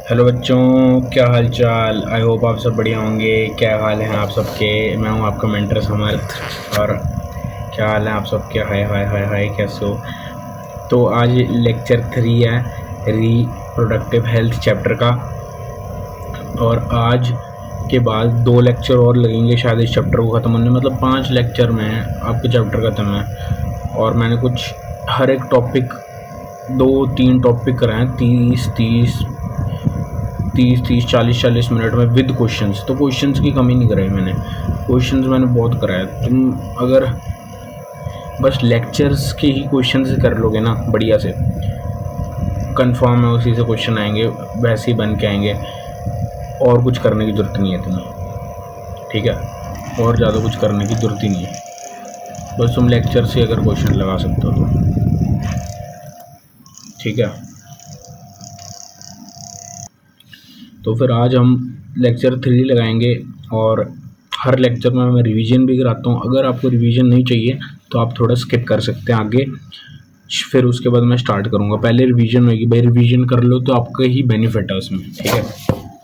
Hello बच्चों, क्या हाल चाल। आई होप आप सब बढ़िया होंगे। क्या हाल है आप सबके। मैं हूं आपका मेंटर समर्थ। और क्या हाल है आप सबके। हाय हाय हाय हाय, कैसे हो। तो आज लेक्चर 3 है रिप्रोडक्टिव हेल्थ चैप्टर का। और आज के बाद 2 लेक्चर और लगेंगे शायद इस चैप्टर को ख़त्म होने, मतलब 5 लेक्चर में आपके चैप्टर ख़त्म है। और मैंने कुछ हर एक टॉपिक 2-3 टॉपिक कराए हैं, 30-40 मिनट में विद क्वेश्चंस। तो क्वेश्चंस की कमी नहीं कराई मैंने, क्वेश्चंस मैंने बहुत कराया। तुम अगर बस लेक्चर्स के ही क्वेश्चंस कर लोगे ना बढ़िया से, कंफर्म है उसी से क्वेश्चन आएंगे, वैसे ही बन के आएंगे। और कुछ करने की ज़रूरत नहीं है तुम्हें, ठीक है। और ज़्यादा कुछ करने की ज़रूरत ही नहीं है, बस तुम लेक्चर से अगर क्वेश्चन लगा सकते हो तो, ठीक है। तो फिर आज हम लेक्चर 3 लगाएंगे और हर लेक्चर में मैं रिवीजन भी कराता हूँ। अगर आपको रिवीजन नहीं चाहिए तो आप थोड़ा स्किप कर सकते हैं आगे, फिर उसके बाद मैं स्टार्ट करूँगा। पहले रिवीजन होगी भाई, रिवीजन कर लो तो आपका ही बेनिफिट है उसमें, ठीक है।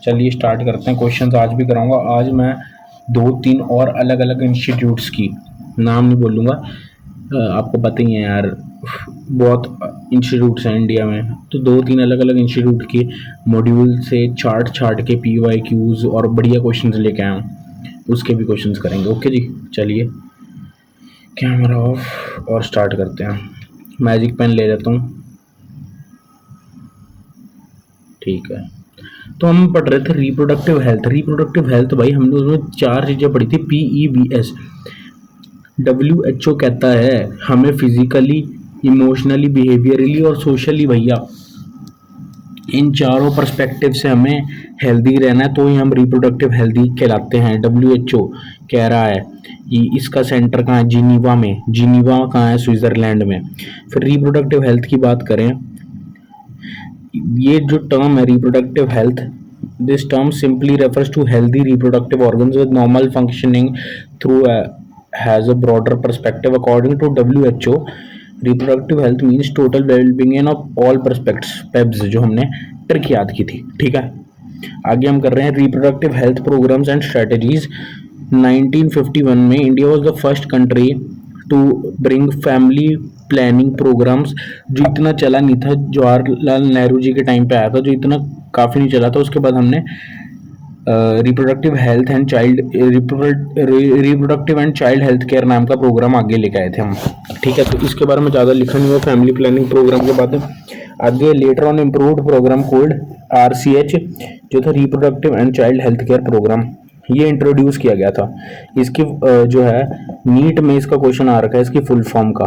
चलिए स्टार्ट करते हैं। क्वेश्चंस आज भी कराऊंगा। आज मैं 2-3 और अलग अलग इंस्टीट्यूट्स की नाम नहीं बोलूँगा, आपको पता ही है यार, बहुत इंस्टीट्यूट्स हैं इंडिया में। तो 2-3 अलग अलग इंस्टीट्यूट के मॉड्यूल से चार्ट के PYQs और बढ़िया क्वेश्चंस लेके आया हूँ, उसके भी क्वेश्चंस करेंगे। ओके जी, चलिए कैमरा ऑफ और स्टार्ट करते हैं। मैजिक पेन ले लेता हूँ, ठीक है। तो हम पढ़ रहे थे रिप्रोडक्टिव हेल्थ। रिप्रोडक्टिव हेल्थ भाई हमने उसमें 4 चीज़ें पढ़ी थी, PEBS। WHO कहता है हमें फिजिकली, इमोशनली, बिहेवियरली और सोशली भैया इन चारों पर्सपेक्टिव से हमें हेल्दी रहना है, तो ही हम रिप्रोडक्टिव हेल्दी कहलाते हैं। WHO कह रहा है। इसका सेंटर कहाँ है? जिनीवा में। जिनीवा कहाँ है? स्विट्ज़रलैंड में। फिर रिप्रोडक्टिव हेल्थ की बात करें, ये जो टर्म है reproductive health, this term simply refers to healthy reproductive organs with normal functioning through has a broader perspective. According to WHO, reproductive health means total wellbeing in of all perspects. पेब्स जो हमने trick याद की थी, ठीक है। आगे हम कर रहे हैं reproductive health programmes and strategies. 1951 में India was the first country to bring family planning programmes, जो इतना चला नहीं था। जवाहरलाल नेहरू जी के टाइम पे आया था, जो इतना काफ़ी नहीं चला था। उसके बाद हमने reproductive health and child reproductive and child health care नाम का प्रोग्राम आगे लेके आए थे हम, ठीक है। तो इसके बारे में ज़्यादा लिखा नहीं हुआ फैमिली प्लानिंग प्रोग्राम के बाद। आगे later on improved programme called RCH जो था reproductive and child health care programme, ये इंट्रोड्यूस किया गया था। इसकी जो है नीट में इसका क्वेश्चन आ रखा है इसकी फुल फॉर्म का,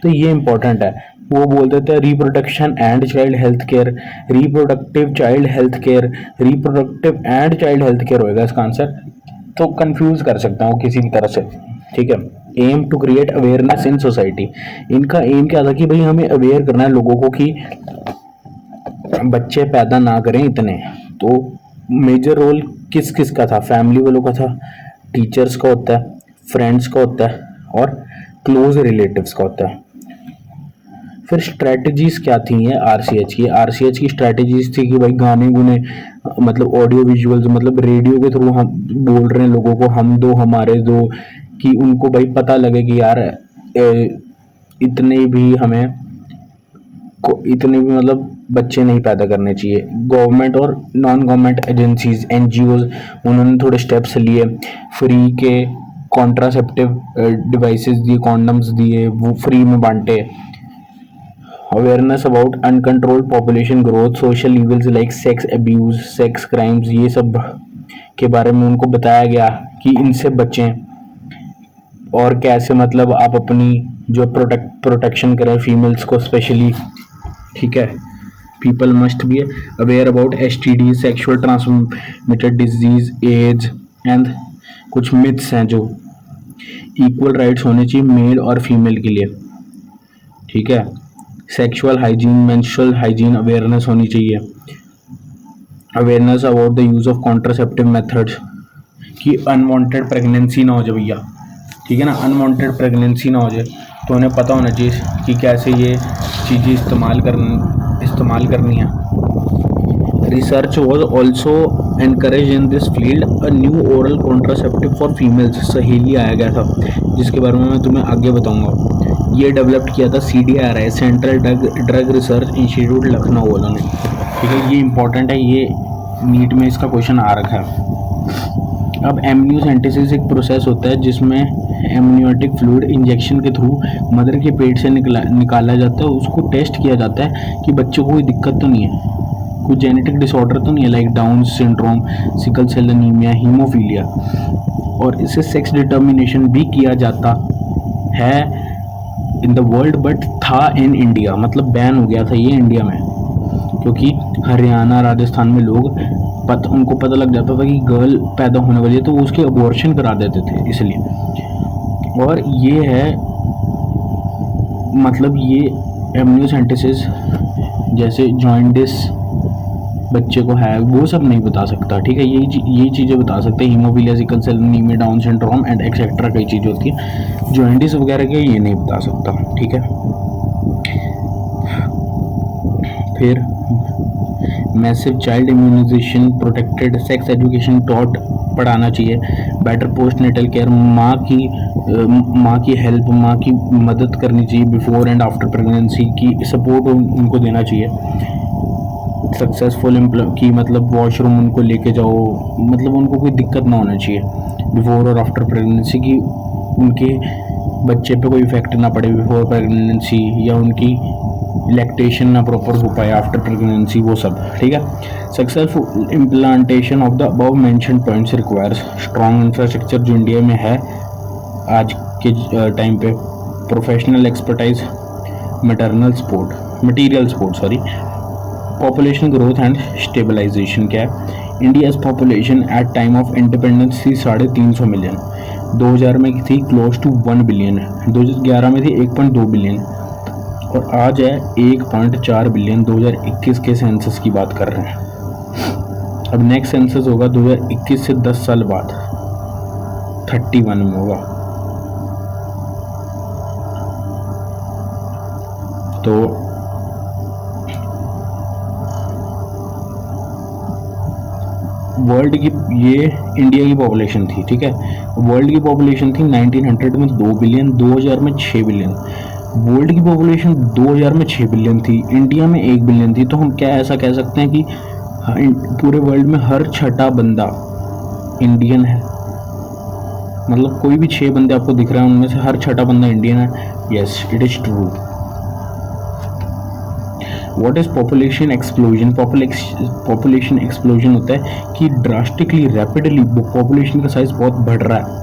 तो ये इंपॉर्टेंट है। वो बोल देते हैं reproduction and child health care, reproductive child health care, reproductive and child health care होएगा इसका आंसर। तो कंफ्यूज कर सकता हूँ किसी भी तरह से, ठीक है। Aim to create awareness in society, इनका एम क्या था कि भाई हमें अवेयर करना है लोगों को कि बच्चे पैदा ना करें इतने। तो मेजर रोल किस किस का था? फैमिली वालों का था, टीचर्स का होता है, फ्रेंड्स का होता है और क्लोज रिलेटिव्स का होता है। फिर स्ट्रेटजीज क्या थी ये आरसीएच की स्ट्रेटजीज थी कि भाई गाने गुने, मतलब ऑडियो विजुअल्स, मतलब रेडियो के थ्रू हम बोल रहे हैं लोगों को, हम दो हमारे दो, कि उनको भाई पता लगे कि यार इतने भी हमें इतने भी मतलब बच्चे नहीं पैदा करने चाहिए। गवर्नमेंट और नॉन गवर्नमेंट एजेंसीज, NGOs, उन्होंने थोड़े स्टेप्स लिए। फ्री के कॉन्ट्रासेप्टिव डिवाइसेस दिए, कॉन्डम्स दिए, वो फ्री में बांटे। Awareness about uncontrolled population growth, social evils like sex abuse, sex crimes, ये सब के बारे में उनको बताया गया कि इनसे बचें और कैसे मतलब आप अपनी जो प्रोटेक्शन करें फीमेल्स को स्पेशली, ठीक है। People must be aware about STD, sexual transmitted disease, AIDS and कुछ मिथ्स हैं जो इक्वल राइट्स होने चाहिए मेल और फीमेल के लिए, ठीक है। Sexual hygiene, menstrual hygiene awareness होनी चाहिए। Awareness about the use of contraceptive methods, कि अनवांटेड प्रेगनेंसी ना हो जाए भैया, ठीक है ना। अनवांटेड प्रेगनेंसी ना हो जाए तो उन्हें पता होना चाहिए कि कैसे ये चीज़ें इस्तेमाल करनी है। Research was also encouraged in this field. A new oral contraceptive for females सहेली आया गया था, जिसके बारे में मैं तुम्हें आगे बताऊंगा। ये डेवलप्ड किया था CDRI, central drug research institute Lucknow वालों ने। ठीक है, ये इंपॉर्टेंट है, ये नीट में इसका क्वेश्चन आ रखा है। अब एमनियोसेंटेसिस एक प्रोसेस होता है जिसमें एमनियोटिक फ्लूइड इंजेक्शन के थ्रू मदर के पेट से निकाला जाता है। उसको टेस्ट किया जाता है कि बच्चे को कोई दिक्कत तो नहीं है, कोई जेनेटिक डिसऑर्डर तो नहीं है, like Down syndrome, sickle cell anaemia, haemophilia. और इसे सेक्स डिटर्मिनेशन भी किया जाता है इन द वर्ल्ड, बट था इन इंडिया, मतलब बैन हो गया था ये इंडिया में, क्योंकि हरियाणा राजस्थान में लोग उनको पता लग जाता था कि गर्ल पैदा होने वाली है, तो वो उसके अबॉर्शन करा देते थे इसलिए। और ये है, मतलब ये एमनियोसेंटेसिस जैसे जॉइंडिस बच्चे को है वो सब नहीं बता सकता। ठीक है, ये चीज़ें बता सकते हैं, haemophilia, sickle cell anaemia, Down syndrome and etcetera, कई चीज़ें होती हैं। जॉइंडिस वगैरह के ये नहीं बता सकता। ठीक है, फिर massive child immunisation, protected sex education taught, पढ़ाना चाहिए। बेटर पोस्ट नेटल केयर, माँ की हेल्प, माँ की मदद करनी चाहिए बिफोर एंड आफ्टर प्रेगनेंसी की, सपोर्ट उनको देना चाहिए। सक्सेसफुल की मतलब वॉशरूम उनको लेके जाओ, मतलब उनको कोई दिक्कत ना होना चाहिए बिफोर और आफ्टर प्रेगनेंसी की, उनके बच्चे पे कोई इफेक्ट ना पड़े बिफोर प्रेगनेंसी, या उनकी लैक्टेशन ना प्रॉपर हो पाए आफ्टर प्रेगनेंसी, वो सब। ठीक है, successful implantation of the above mentioned points requires strong infrastructure, जो इंडिया में है आज के टाइम पे, professional expertise, material support, population growth and stabilisation. क्या है, India's population at time of independence थी 350 मिलियन, 2000 में थी क्लोज टू 1 बिलियन, 2011 में थी 1.2 बिलियन, और आज है 1.4 बिलियन। 2021 के सेंसस की बात कर रहे हैं। अब नेक्स्ट सेंसस होगा 2021 से 10 साल बाद, 31 में होगा। तो वर्ल्ड की, ये इंडिया की पॉपुलेशन थी। ठीक है, वर्ल्ड की पॉपुलेशन थी 1900 में 2 बिलियन, 2000 में 6 बिलियन। वर्ल्ड की पॉपुलेशन 2000 में 6 बिलियन थी, इंडिया में 1 बिलियन थी। तो हम क्या ऐसा कह सकते हैं कि पूरे वर्ल्ड में हर छठा बंदा इंडियन है, मतलब कोई भी 6 बंदे आपको दिख रहे हैं उनमें से हर छठा बंदा इंडियन है। Yes, it is true. What is population explosion? Population explosion होता है कि ड्रास्टिकली रैपिडली पॉपुलेशन का साइज बहुत बढ़ रहा है।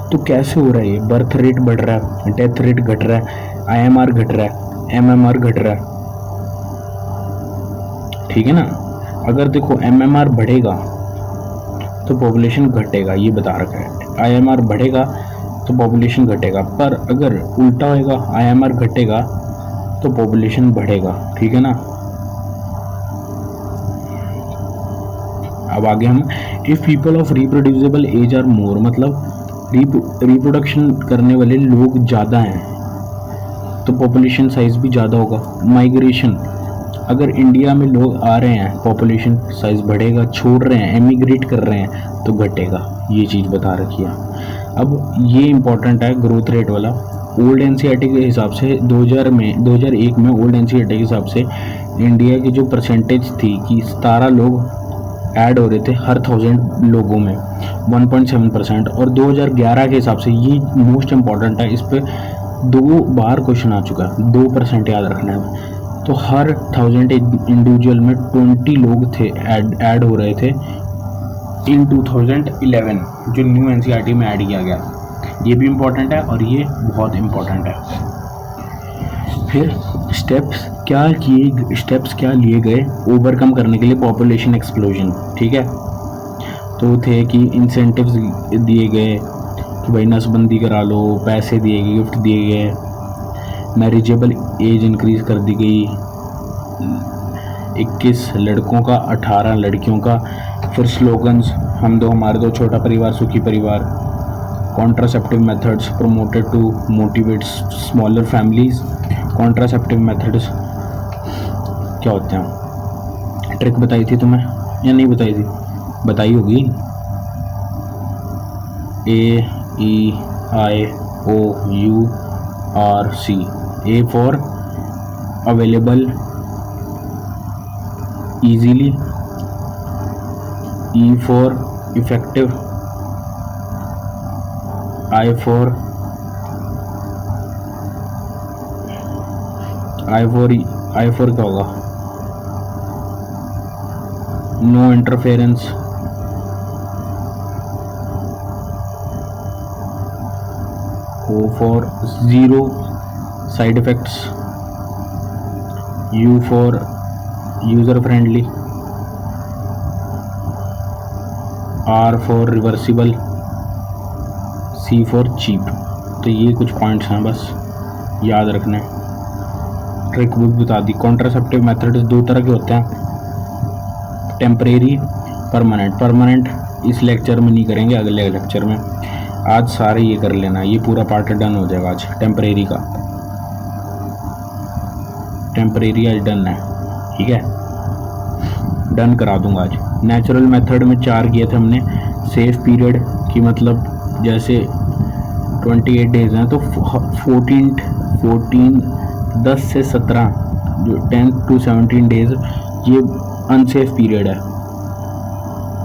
तो कैसे हो रहा है ये? बर्थ रेट बढ़ रहा है, डेथ रेट घट रहा है, IMR घट रहा है, MMR घट रहा है। ठीक है ना, अगर देखो MMR बढ़ेगा तो पॉपुलेशन घटेगा, ये बता रखा है। IMR बढ़ेगा तो पॉपुलेशन घटेगा, पर अगर उल्टा होएगा, IMR घटेगा तो पॉपुलेशन बढ़ेगा। ठीक है ना। अब आगे हम, if people of reproducible age are more, मतलब रिप्रोडक्शन करने वाले लोग ज़्यादा हैं तो पॉपुलेशन साइज भी ज़्यादा होगा। माइग्रेशन, अगर इंडिया में लोग आ रहे हैं पॉपुलेशन साइज बढ़ेगा, छोड़ रहे हैं, एमिग्रेट कर रहे हैं तो घटेगा, ये चीज़ बता रखी है। अब ये इंपॉर्टेंट है ग्रोथ रेट वाला। ओल्ड एनसीईआरटी के हिसाब से 2001 में ओल्ड एनसीईआरटी के हिसाब से इंडिया की जो परसेंटेज थी कि 17 लोग ऐड हो रहे थे हर 1000 लोगों में, 1.7%। और 2011 के हिसाब से, ये मोस्ट इम्पॉर्टेंट है, इस पर 2 बार क्वेश्चन आ चुका है, 2% याद रखना है। तो हर 1000 इंडिविजुअल में 20 लोग थे ऐड हो रहे थे इन 2011, जो न्यू एनसीईआरटी में ऐड किया गया। ये भी इम्पोर्टेंट है और ये बहुत इम्पोर्टेंट है। फिर स्टेप्स क्या लिए गए ओवरकम करने के लिए पॉपुलेशन एक्सप्लोजन। ठीक है, तो थे कि इंसेंटिव्स दिए गए कि भाई नसबंदी करा लो, पैसे दिए गए, गिफ्ट दिए गए, मैरिजेबल एज इंक्रीज कर दी गई, 21 लड़कों का 18 लड़कियों का। फिर स्लोगन्स, हम दो हमारे दो, छोटा परिवार सुखी परिवार, contraceptive methods promoted to motivate smaller families. Contraceptive methods क्या होते हैं? ट्रिक बताई थी तुम्हें या नहीं बताई थी? बताई होगी। AEIOURC, A for available easily, E for effective, I for क्या होगा? No interference, O for zero side effects, U for user friendly, R for reversible, C for cheap। तो ये कुछ पॉइंट्स हैं, बस याद रखने। ट्रिक बुक बता दी। कॉन्ट्रासेप्टिव मेथड्स दो तरह के होते हैं, टेम्परेरी, परमानेंट। परमानेंट इस लेक्चर में नहीं करेंगे, अगले लेक्चर में। आज सारे ये कर लेना, ये पूरा पार्ट डन हो जाएगा आज। टेम्परेरी का, टेम्परेरी आज डन है, ठीक है, डन करा दूंगा आज। नेचुरल मेथड में 4 किए थे हमने। सेफ पीरियड की मतलब जैसे 28 डेज हैं तो 10 से 17 जो 10 to 17 डेज ये अनसेफ पीरियड है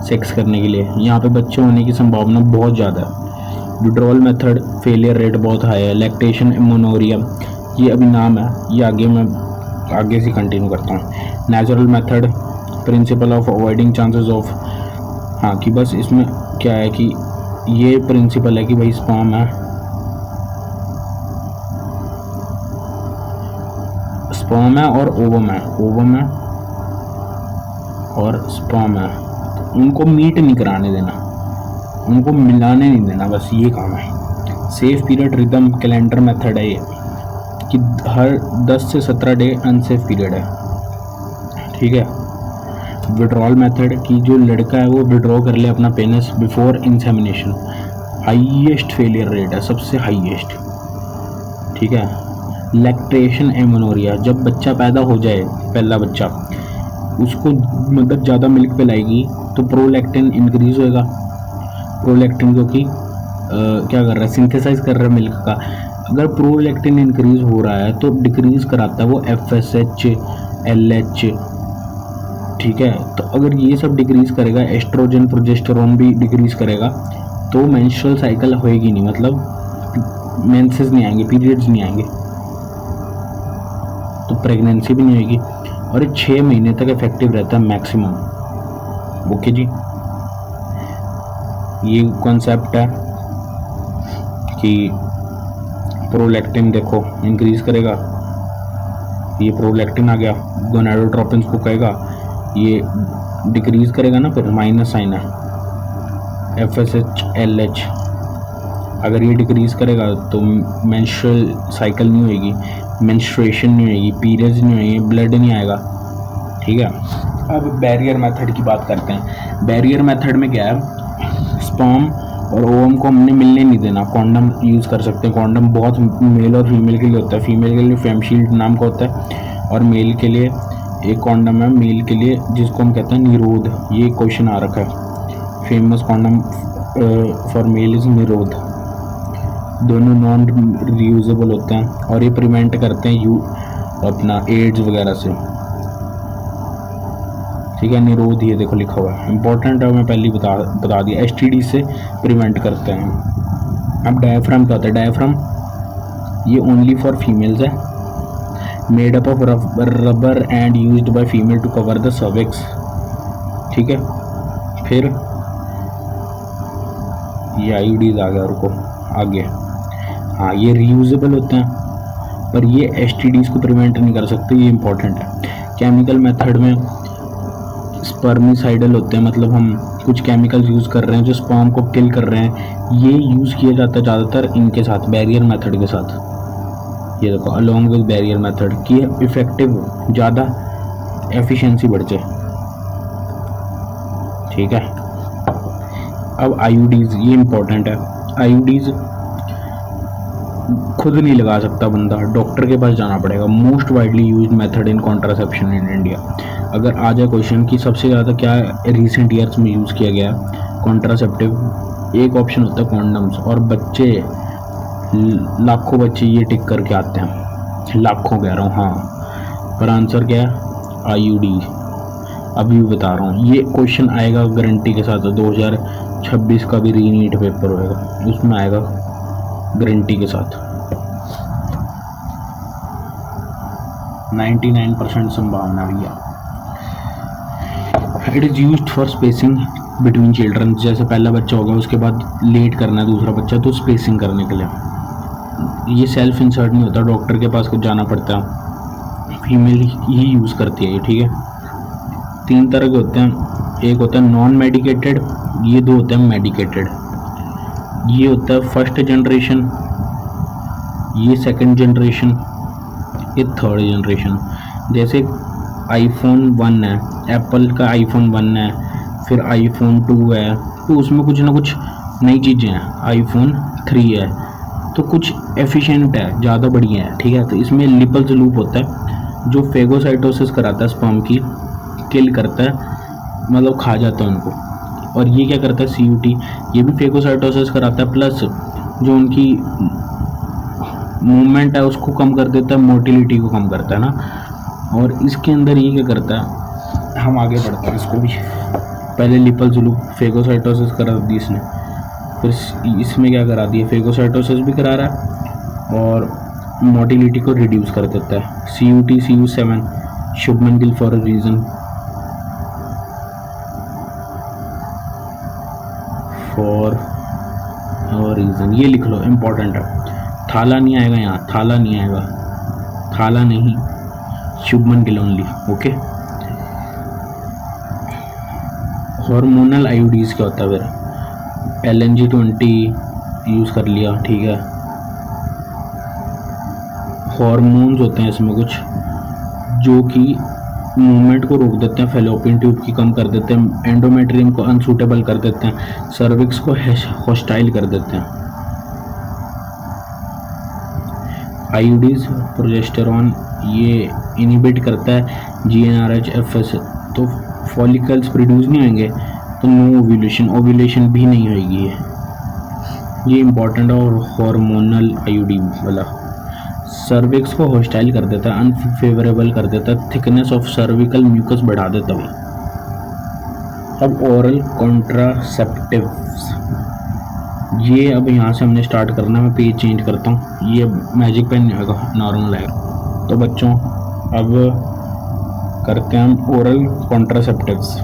सेक्स करने के लिए। यहाँ पे बच्चे होने की संभावना बहुत ज़्यादा है। विड्रॉल मेथड फेलियर रेट बहुत हाई है। लैक्टेशन, एमोनोरिया, ये अभी नाम है, ये आगे से कंटिन्यू करता हूँ। Natural method, principle of avoiding chances of, हाँ कि बस इसमें क्या है कि ये प्रिंसिपल है कि भाई स्पर्म है और ओवम है और स्पर्म है, तो उनको मीट नहीं कराने देना, उनको मिलाने नहीं देना, बस ये काम है। Safe period rhythm calendar method है ये कि हर 10 से 17 डे अनसेफ पीरियड है, ठीक है। विड्रॉल मेथड कि जो लड़का है वो विड्रॉ कर ले अपना penis before insemination, highest failure rate है, सबसे हाईएस्ट, ठीक है। लैक्टेशन एमोनोरिया, जब बच्चा पैदा हो जाए, पहला बच्चा, उसको मतलब ज़्यादा मिल्क पिलाएगी तो प्रोलैक्टिन इंक्रीज होएगा। प्रोलैक्टिन जो कि क्या कर रहा है, सिंथेसाइज कर रहा है मिल्क का। अगर प्रोलैक्टिन इंक्रीज हो रहा है तो डिक्रीज कराता है वो FSH, LH, ठीक है। तो अगर ये सब डिक्रीज करेगा, एस्ट्रोजन, प्रोजेस्टेरोन भी डिक्रीज करेगा, तो मेंस्ट्रुअल साइकिल होएगी नहीं, मतलब मेंसेस नहीं आएंगे, पीरियड्स नहीं आएंगे, तो प्रेगनेंसी भी नहीं होगी। और 6 महीने तक इफेक्टिव रहता है मैक्सिमम। ओके जी, ये कॉन्सेप्ट है कि प्रोलैक्टिन देखो इंक्रीज करेगा, ये प्रोलैक्टिन आ गया, गोनाडोट्रोपिन को कहेगा, ये डिक्रीज करेगा ना, फिर माइनस साइन है FSH, LH। अगर ये डिक्रीज करेगा तो मेंस्ट्रुअल साइकिल नहीं होगी, मेंस्ट्रुएशन नहीं होगी, पीरियड्स नहीं होगी, ब्लड नहीं आएगा, ठीक है। अब बैरियर मेथड की बात करते हैं। बैरियर मेथड में क्या है, स्पर्म और ओवम को हमने मिलने नहीं देना। कॉन्डम यूज़ कर सकते हैं। कॉन्डम बहुत मेल और फीमेल के लिए होता है। फीमेल के लिए फेमशील्ड नाम का होता है और मेल के लिए एक कॉन्डम है, मेल के लिए जिसको हम कहते हैं निरोध। ये क्वेश्चन आ रखा है, famous condom for male is निरोध। दोनों नॉन रीयूजेबल होते हैं और ये प्रिवेंट करते हैं अपना एड्स वगैरह से, ठीक है। निरोध ये देखो लिखा हुआ है, इंपॉर्टेंट है, मैं पहले ही बता दिया। STD से प्रिवेंट करते हैं। अब डायफ्राम क्या होता है? डायफ्राम ये ओनली फॉर फीमेल्स है, made up of rubber and used by female to cover the cervix, ठीक है। फिर ये IUDs आ गया, रुको आगे, हाँ ये रीयूजेबल होते हैं पर ये STDs को प्रिवेंट नहीं कर सकते, ये इंपॉर्टेंट है। केमिकल मेथड में स्पर्मिसाइडल होते हैं, मतलब हम कुछ केमिकल्स यूज़ कर रहे हैं जो स्पर्म को किल कर रहे हैं, ये यूज़ किया जाता है ज़्यादातर इनके साथ, बैरियर मेथड के साथ। ये देखो अलोंग विद बैरियर मेथड की इफेक्टिव, ज़्यादा एफिशिएंसी बढ़ जाए, ठीक है। अब IUDs, ये इंपॉर्टेंट है। IUDs खुद नहीं लगा सकता बंदा, डॉक्टर के पास जाना पड़ेगा। Most widely used method in contraception in India. अगर आ जाए क्वेश्चन कि सबसे ज़्यादा क्या रिसेंट ईयर्स में यूज़ किया गया कॉन्ट्रासेप्टिव, एक ऑप्शन होता है कॉन्डम्स, और बच्चे लाखों बच्चे ये टिक करके आते हैं, लाखों कह रहा हूँ हाँ, पर आंसर क्या है आईयूडी। अभी भी बता रहा हूँ ये क्वेश्चन आएगा गारंटी के साथ। 2026 का भी रीनीट पेपर होएगा, उसमें आएगा गारंटी के साथ, 99% संभावना भैया। It is used for spacing between children, जैसे पहला बच्चा होगा उसके बाद लेट करना है दूसरा बच्चा, तो स्पेसिंग करने के लिए। ये सेल्फ इंसर्ट नहीं होता, डॉक्टर के पास जाना पड़ता है, फीमेल ही यूज़ करती है ये, ठीक है। 3 तरह के होते हैं, एक होता है नॉन मेडिकेटेड, ये 2 होते हैं मेडिकेटेड। ये होता है फर्स्ट जनरेशन, ये सेकंड जनरेशन, ये थर्ड जनरेशन। जैसे आईफोन 1 है, एप्पल का आईफोन 1 है, फिर आईफोन 2 है, तो उसमें कुछ ना कुछ नई चीज़ें हैं। आईफोन 3 है तो कुछ एफिशिएंट है, ज़्यादा बढ़िया है, ठीक है। तो इसमें लिपल्स लूप होता है जो फेगोसाइटोसिस कराता है, स्पर्म की किल करता है, मतलब खा जाता है उनको। और ये क्या करता है सीयूटी, ये भी फेगोसाइटोसिस कराता है, प्लस जो उनकी मूवमेंट है उसको कम कर देता है, मोटिलिटी को कम करता है ना। और इसके अंदर ये क्या करता है, हम आगे बढ़ते हैं इसको भी। पहले लिपल्स लूप फेगोसाइटोसिस करा दी इसने, फिर इसमें क्या करा दिया, फेगोसाइटोसिस भी करा रहा है और मोटिलिटी को रिड्यूस कर देता है। CUT CU7 Shubman Gill for a reason, for और रीज़न, ये लिख लो, इम्पोर्टेंट है। थाला नहीं आएगा यहाँ, थाला नहीं आएगा, थाला नहीं, Shubman Gill only, okay. Hormonal IUDs क्या होता है फिर, LNG-20 यूज़ कर लिया, ठीक है। हार्मोन्स होते हैं इसमें कुछ जो कि मूवमेंट को रोक देते हैं, फेलोपियन ट्यूब की कम कर देते हैं, एंडोमेट्रियम को अनसूटेबल कर देते हैं, सर्विक्स को हॉस्टाइल कर देते हैं। आईयूडीज प्रोजेस्टेरॉन ये इनिबिट करता है GnRH FS, तो फॉलिकल्स प्रोड्यूस नहीं होंगे, तो नो ओव्यूलेशन, ओव्यूलेशन भी नहीं होगी। ये इम्पोर्टेंट है। और हार्मोनल आईयूडी वाला सर्विक्स को हॉस्टाइल कर देता है, अनफेवरेबल कर देता है, थिकनेस ऑफ सर्विकल म्यूकस बढ़ा देता है। अब ओरल कॉन्ट्रासेप्टिव्स, ये अब यहाँ से हमने स्टार्ट करना है। मैं पेज चेंज करता हूँ, ये मैजिक पेन नहीं आएगा, नॉर्मल आएगा। तो बच्चों अब करते हैं हम oral contraceptives,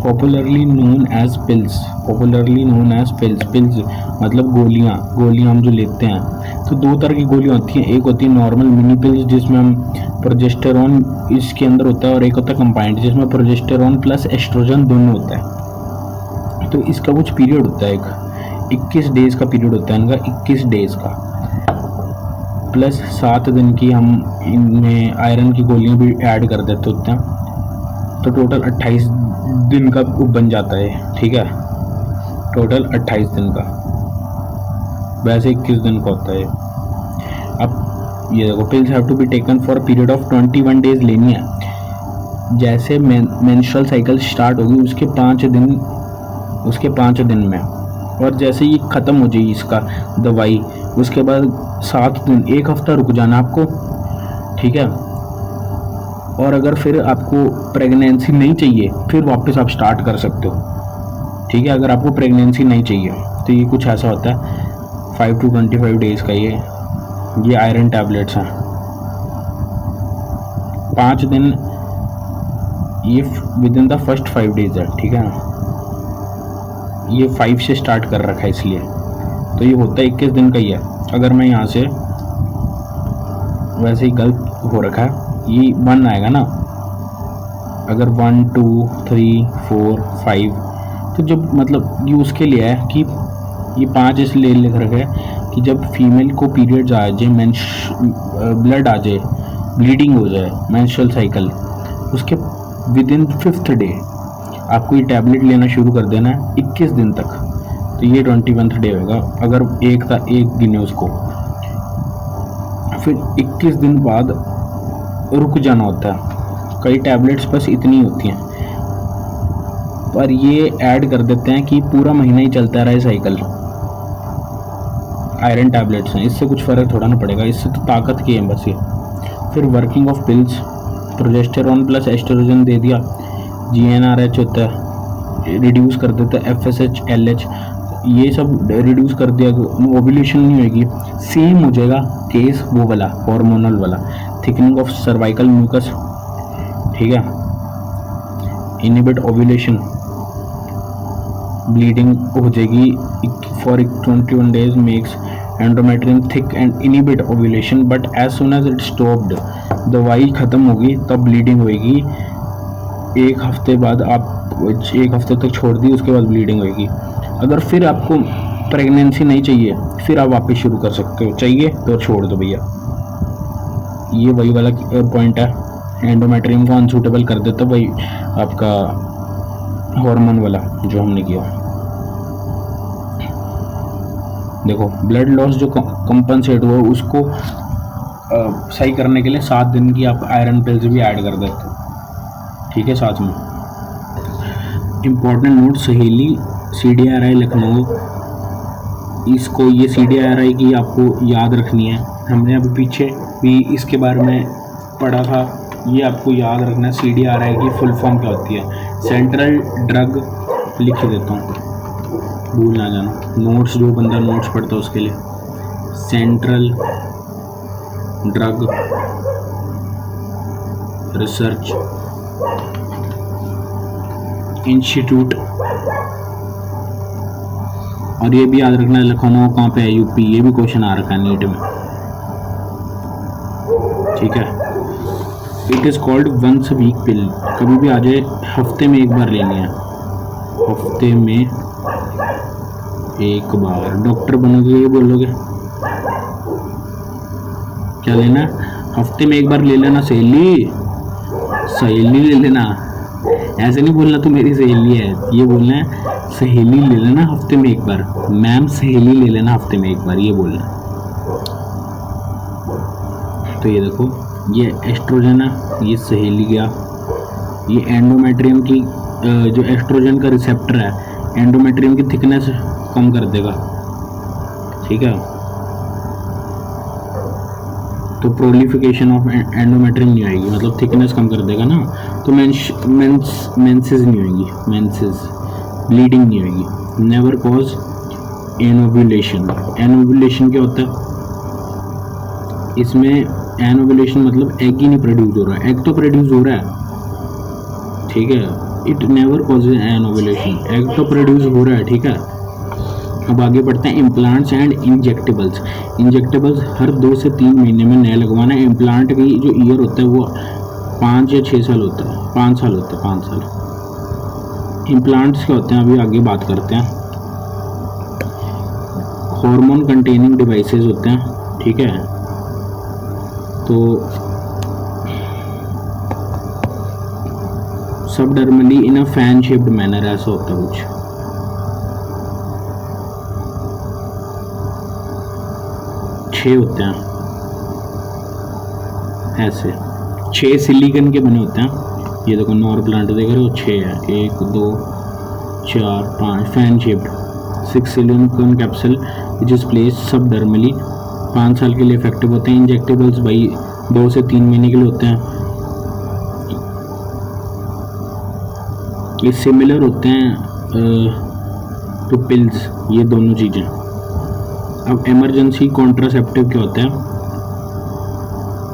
popularly known as pills, popularly known as pills. Pills मतलब गोलियाँ, गोलियाँ हम जो लेते हैं, तो 2 तरह की गोलियाँ होती हैं, एक होती है नॉर्मल मिनी पिल्स जिसमें हम प्रोजेस्टेरॉन इसके अंदर होता है, और एक होता है कंबाइंड जिसमें प्रोजेस्टेरॉन प्लस एस्ट्रोजन दोनों होता है। तो इसका कुछ पीरियड होता है, एक 21 डेज़ का पीरियड होता है इनका, 21 डेज़ का, प्लस 7 दिन की हम इनमें आयरन की गोलियाँ भी ऐड कर देते होते हैं, तो टोटल 28 दिन का बन जाता है, ठीक है। टोटल 28 दिन का, वैसे 21 दिन का होता है। अब ये देखो, pills have to be taken for period of 21 days लेनी है। जैसे मेंस्ट्रुअल साइकिल स्टार्ट होगी उसके 5 दिन में, और जैसे ये ख़त्म हो जाएगी इसका दवाई, उसके बाद 7 दिन, 1 हफ्ता रुक जाना आपको, ठीक है। और अगर फिर आपको प्रेगनेंसी नहीं चाहिए फिर वापस आप स्टार्ट कर सकते हो, ठीक है। अगर आपको प्रेगनेंसी नहीं चाहिए तो ये कुछ ऐसा होता है, 5 to 25 डेज़ का ये आयरन टैबलेट्स हैं। 5 दिन ये with in the first 5 days है, ठीक है ना। ये 5 से स्टार्ट कर रखा है इसलिए, तो ये होता है 21 दिन का ही है। अगर मैं यहाँ से वैसे ही गलत हो रखा है, ये 1 आएगा ना, अगर 1 2 3 4 5, तो जब मतलब ये उसके लिए है कि ये 5 इसलिए लिख रखा है कि जब फीमेल को पीरियड्स आ जाए, ब्लड आ जाए, ब्लीडिंग हो जाए, मेंस्ट्रुअल साइकिल, उसके विद इन 5th डे आपको ये टैबलेट लेना शुरू कर देना है 21 दिन तक। तो ये 21th डे होगा अगर एक गिने उसको, फिर 21 दिन बाद रुक जाना होता है, कई टैबलेट्स बस इतनी होती हैं, पर ये ऐड कर देते हैं कि पूरा महीना ही चलता रहे साइकिल। आयरन टैबलेट्स हैं, इससे कुछ फ़र्क थोड़ा ना पड़ेगा, इससे तो ताकत की है बस ये। फिर working of pills, progesterone plus estrogen दे दिया, GnRH होता है, रिड्यूस कर देता है FSH LH, ये सब रिड्यूस कर दिया, ओव्यूलेशन नहीं होगी। सेम हो जाएगा केस वो वाला हार्मोनल वाला, थिकनिंग ऑफ सर्वाइकल म्यूकस, ठीक है, इनिबिट ओव्यूलेशन, ब्लीडिंग हो जाएगी for 21 days, makes endometrium thick and inhibit ovulation, but as soon as it stopped, दवाई ख़त्म होगी तब ब्लीडिंग होएगी। एक हफ्ते बाद, आप 1 हफ्ते तक छोड़ दी, उसके बाद ब्लीडिंग होएगी। अगर फिर आपको प्रेगनेंसी नहीं चाहिए, फिर आप वापस शुरू कर सकते हो, चाहिए तो छोड़ दो भैया। ये वही वाला पॉइंट है, एंडोमेट्रियम को अनसूटेबल कर देता वही आपका हार्मोन वाला जो हमने किया। देखो ब्लड लॉस जो कंपनसेट हुआ उसको सही करने के लिए 7 दिन की आप आयरन पिल्स भी ऐड कर देते हो, ठीक है। साथ में इम्पोर्टेंट नोट, सहेली CDRI लखनऊ, इसको ये CDRI की आपको याद रखनी है। हमने अभी पीछे भी इसके बारे में पढ़ा था, ये आपको याद रखना है। CDRI की फुल फॉर्म क्या होती है, सेंट्रल ड्रग, लिख देता हूँ भूल ना जाना, नोट्स जो बंदा नोट्स पढ़ता है उसके लिए, सेंट्रल ड्रग रिसर्च इंस्टीट्यूट। और ये भी याद रखना है लखनऊ कहाँ पे है, UP, ये भी क्वेश्चन आ रखा है नीट में, ठीक है। It is called once week pill, कभी भी आ जाए, हफ्ते में 1 बार लेनी है, हफ्ते में 1 बार। डॉक्टर बनोगे ये बोलोगे क्या लेना, हफ्ते में 1 बार ले लेना, सहेली सहेली ले लेना, ऐसे नहीं बोलना तो मेरी सहेली है, ये बोलना है सहेली ले लेना हफ्ते में 1 बार, मैम सहेली ले लेना हफ्ते में 1 बार, ये बोलना। तो ये देखो, ये एस्ट्रोजन है, ये सहेली गया, ये एंडोमेट्रियम की जो एस्ट्रोजन का रिसेप्टर है, एंडोमेट्रियम की थिकनेस कम कर देगा, ठीक है। तो प्रोलिफिकेशन ऑफ एंडोमेट्रियम नहीं आएगी, मतलब थिकनेस कम कर देगा ना, तो मेंसेस नहीं होगी, मेंसेस, ब्लीडिंग नहीं होगी। नेवर कॉज एनोवुलेशन, एनोवुलेशन क्या होता है, इसमें एनोवुलेशन मतलब एग ही नहीं प्रोड्यूस हो रहा है, एग तो प्रोड्यूस हो रहा है, ठीक है, इट नेवर कॉजेज एनोवुलेशन, एग तो प्रोड्यूस हो रहा है, ठीक है। अब आगे बढ़ते हैं, इम्प्लांट्स एंड इंजेक्टेबल्स। इंजेक्टेबल्स हर 2 से 3 महीने में नया लगवाना है। इम्प्लांट की जो ईयर होता है वो 5 या 6 साल होता है, 5 साल होता है, 5 साल। इम्प्लांट्स क्या होते हैं अभी आगे बात करते हैं। हार्मोन कंटेनिंग डिवाइसेस होते हैं, ठीक है। तो सबडर्मली इन अ फैन शेप्ड मैनर, ऐसा होता है कुछ। छः होते हैं ऐसे, 6 सिलिकॉन के बने होते हैं। ये देखो नॉर प्लांट देख रहे हो, 6 है, 1 2 4 5, fan shaped. 6 silicon capsule which is place subdermally, 5 साल के लिए इफेक्टिव होते हैं। इंजेक्टेबल्स भाई 2 से 3 महीने के लिए होते हैं। ये सिमिलर होते हैं टू पिल्स, ये दोनों चीज़ें। अब इमरजेंसी कॉन्ट्रासेप्टिव क्या होता है,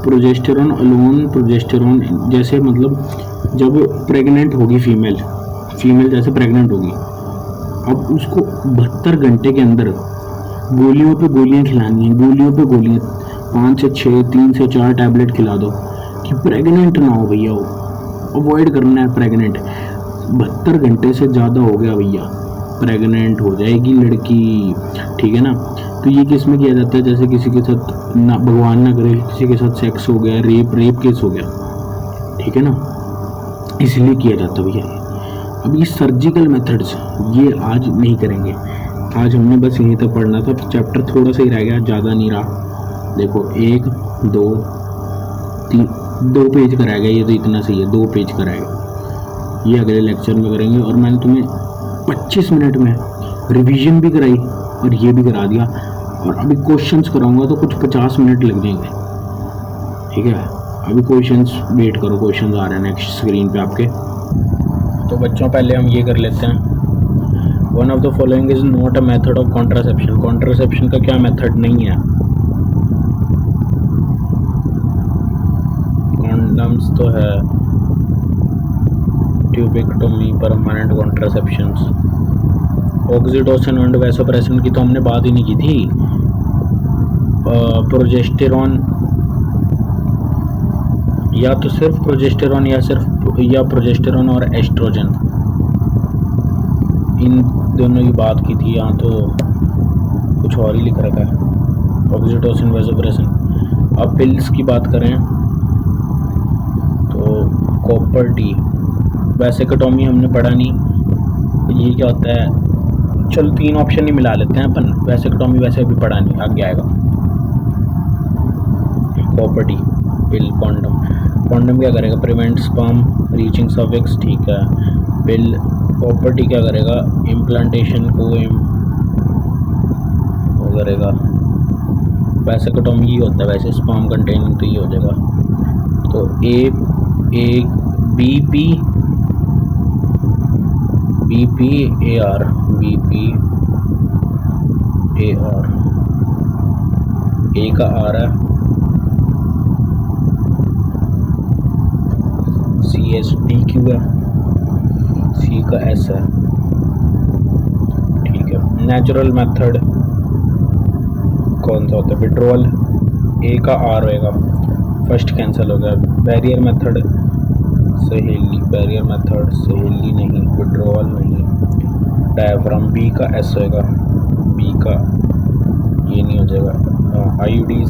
प्रोजेस्टेरॉन अलोन, प्रोजेस्टेरॉन जैसे मतलब जब प्रेग्नेंट होगी फीमेल जैसे प्रेग्नेंट होगी, अब उसको 72 घंटे के अंदर गोलियों पे गोलियां खिलानी है, गोलियों पे गोलियां, 5 से 6, 3 से 4 टैबलेट खिला दो कि प्रेग्नेंट ना हो भैया, वो अवॉइड करना है प्रेग्नेंट। 72 घंटे से ज़्यादा हो गया भैया, प्रेग्नेंट हो जाएगी लड़की, ठीक है ना। तो ये किस में किया जाता है, जैसे किसी के साथ ना, भगवान ना करे, किसी के साथ सेक्स हो गया, रेप केस हो गया, ठीक है ना, इसलिए किया जाता है भैया। अब ये सर्जिकल मेथड्स ये आज नहीं करेंगे, आज हमने बस यहीं तक पढ़ना था। चैप्टर थोड़ा सा ही रह गया, ज़्यादा नहीं रहा। देखो 1 2 3 2 पेज कराएगा, ये तो इतना सही है, 2 पेज कराएगा। ये अगले लेक्चर में करेंगे। और मैंने तुम्हें 25 मिनट में रिवीजन भी कराई और ये भी करा दिया, और अभी क्वेश्चंस कराऊंगा तो कुछ 50 मिनट लग जाएंगे, ठीक है। अभी क्वेश्चंस वेट करो, क्वेश्चंस आ रहे हैं नेक्स्ट स्क्रीन पे आपके। तो बच्चों पहले हम ये कर लेते हैं, one of the following is not a method of contraception. Contraception का क्या मेथड नहीं है? कॉन्डम्स तो है, tubectomy, permanent contraceptions, oxytocin and vasopressin की तो हमने बात ही नहीं की थी। प्रोजेस्टेरॉन, या तो सिर्फ प्रोजेस्टेरॉन या प्रोजेस्टेरॉन और एस्ट्रोजन, इन दोनों की बात की थी। यहाँ तो कुछ और ही लिख रखा है, ऑक्सीटोसिन वैसोप्रेसिन। अब पिल्स की बात करें तो कॉपर टी, वैसेक्टोमी हमने पढ़ा नहीं, ये क्या होता है? चलो 3 ऑप्शन ही मिला लेते हैं अपन, वैसेक्टोमी वैसे भी पढ़ा नहीं, आगे आएगा। कॉपर टी, पिल, कॉन्डम। कॉन्डम क्या करेगा? प्रिवेंट स्पर्म रीचिंग सर्विक्स, ठीक है। पिल, कॉपर टी क्या करेगा? इम्प्लांटेशन को वो करेगा। वैसेक्टोमी ही होता है वैसे, स्पर्म कंटेनिंग, तो ये हो जाएगा। तो ए बी आर, ए का आर है, CSDQ है, सी का एस है, ठीक है। नेचुरल मेथड कौन सा होता है? विड्रॉल, ए का आर होएगा, फर्स्ट कैंसिल हो गया। बैरियर मेथड सहेली, बैरियर मेथड सहेली नहीं, विड्रॉल नहीं। डायफ्राम, बी का एस होएगा, बी का ये नहीं हो जाएगा। आईयूडी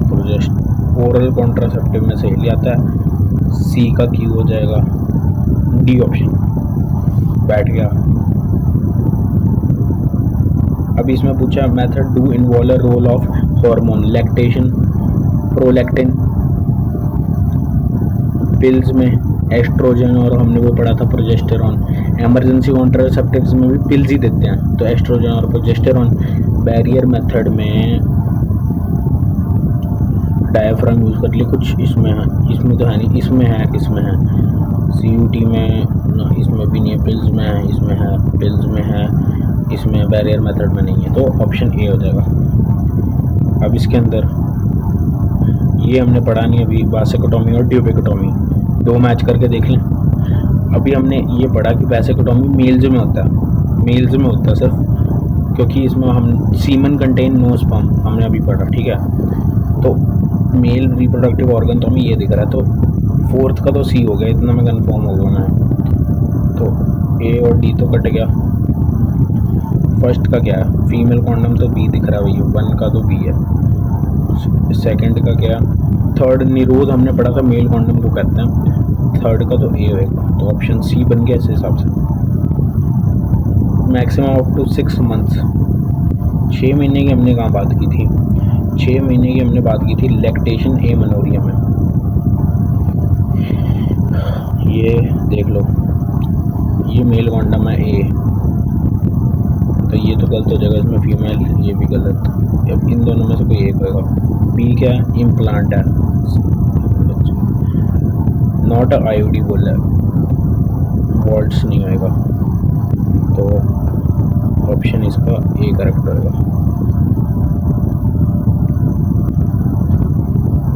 प्रोजेस्ट, ओरल कॉन्ट्रासेप्टिव में सहेली आता है, सी का क्यू हो जाएगा। डी ऑप्शन बैठ गया। अब इसमें पूछा method do involve role of hormone, lactation, prolactin, pills में एस्ट्रोजन, और हमने वो पढ़ा था प्रोजेस्टेरॉन। इमरजेंसी कॉन्ट्रासेप्टिव्स में भी पिल्स ही देते हैं, तो एस्ट्रोजन और प्रोजेस्टेरॉन। बैरियर मेथड में डायफ्राम यूज़ कर लिए, कुछ इसमें है, इसमें तो है नहीं, इसमें है, किसमें है? CUT में ना, इसमें भी नहीं है, पिल्स में है, इसमें है, पिल्स में है, इसमें बैरियर मेथड में नहीं है, तो ऑप्शन ए हो जाएगा। अब इसके अंदर ये हमने पढ़ा नहीं अभी, वैसेक्टोमी और ट्यूबेक्टोमी, 2 मैच करके देख लें। अभी हमने ये पढ़ा कि वैसेक्टोमी मेल्स में होता है सिर्फ, क्योंकि इसमें हम सीमन कंटेन नो स्पर्म हमने अभी पढ़ा, ठीक है। तो मेल रिप्रोडक्टिव ऑर्गन तो हमें ये दिख रहा है, तो 4th का तो सी हो गया, इतना मैं कंफर्म हो गया मैं। तो ए और डी तो कट गया। फर्स्ट का क्या है? फीमेल कॉन्डम, तो बी दिख रहा है भैया, 1 का तो बी है। सेकंड का क्या? थर्ड निरोध हमने पढ़ा था, मेल कॉन्डम को कहते हैं, थर्ड का तो ए होएगा, तो ऑप्शन सी बन गया इस हिसाब से। मैक्सिमम अप टू 6 मंथ्स, 6 महीने की हमने कहाँ बात की थी? 6 महीने की हमने बात की थी लैक्टेशन एमेनोरिया में। ये देख लो, ये मेल कॉन्डम है ए, तो ये तो गलत हो जाएगा, इसमें फीमेल, ये भी गलत। अब इन दोनों में से कोई एक होगा। बी क्या है? इम्प्लांट है, नॉट अ आईयूडी बोला है, वॉल्ट्स नहीं होएगा, तो ऑप्शन इसका ए करेक्ट होएगा।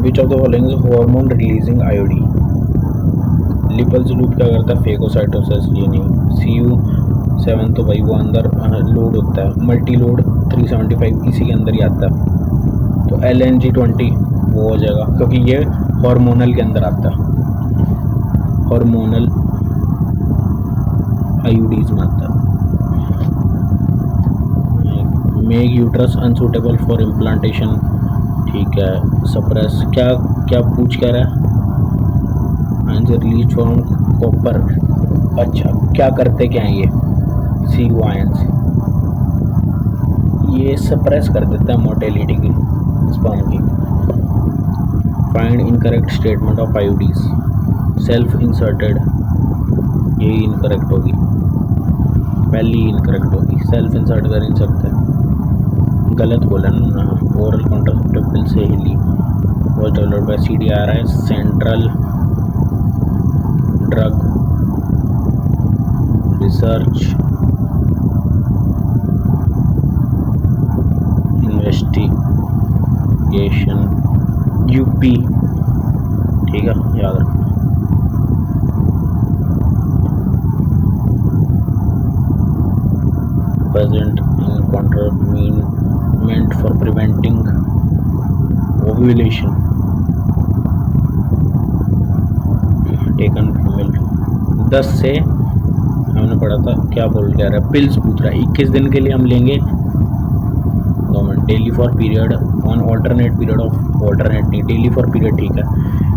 Which of the following is hormone releasing IUD? Lippes loop क्या करता है? फेगोसाइटोसिस, ये नहीं। CU7 तो भाई वो अंदर लोड होता है, मल्टी लोड 375 इसी के अंदर ही आता है, तो LNG20 वो हो जाएगा, क्योंकि ये हार्मोनल के अंदर आता है, हार्मोनल आईयूडीज में आता है। Make uterus unsuitable for implantation, ठीक है। सप्रेस, क्या पूछ कह रहा है? आंसर रिलीज फ्रॉम कॉपर, अच्छा क्या करते क्या हैं ये? CU आयंस, ये सप्रेस कर देता है मोटेलिटी की, स्पर्म की। Find incorrect statement of IUDs। Self inserted, यही इनकरेक्ट होगी, पहली इनकरेक्ट होगी, सेल्फ इंसर्ट कर नहीं सकते, गलत बोला ना। ओरल कॉन्ट्रासेप्टिव पिल सहेली was developed by CDRI, central drug research investigation UP, ठीक है, याद रखना। present in contravenment for preventing ovulation taken from milk। 10 से हमने पढ़ा था, क्या बोल के आ रहा है, पिल्स पूछ रहा है, 21 दिन के लिए हम लेंगे, daily for period on alternate period of, alternate नहीं, डेली फॉर पीरियड, ठीक है,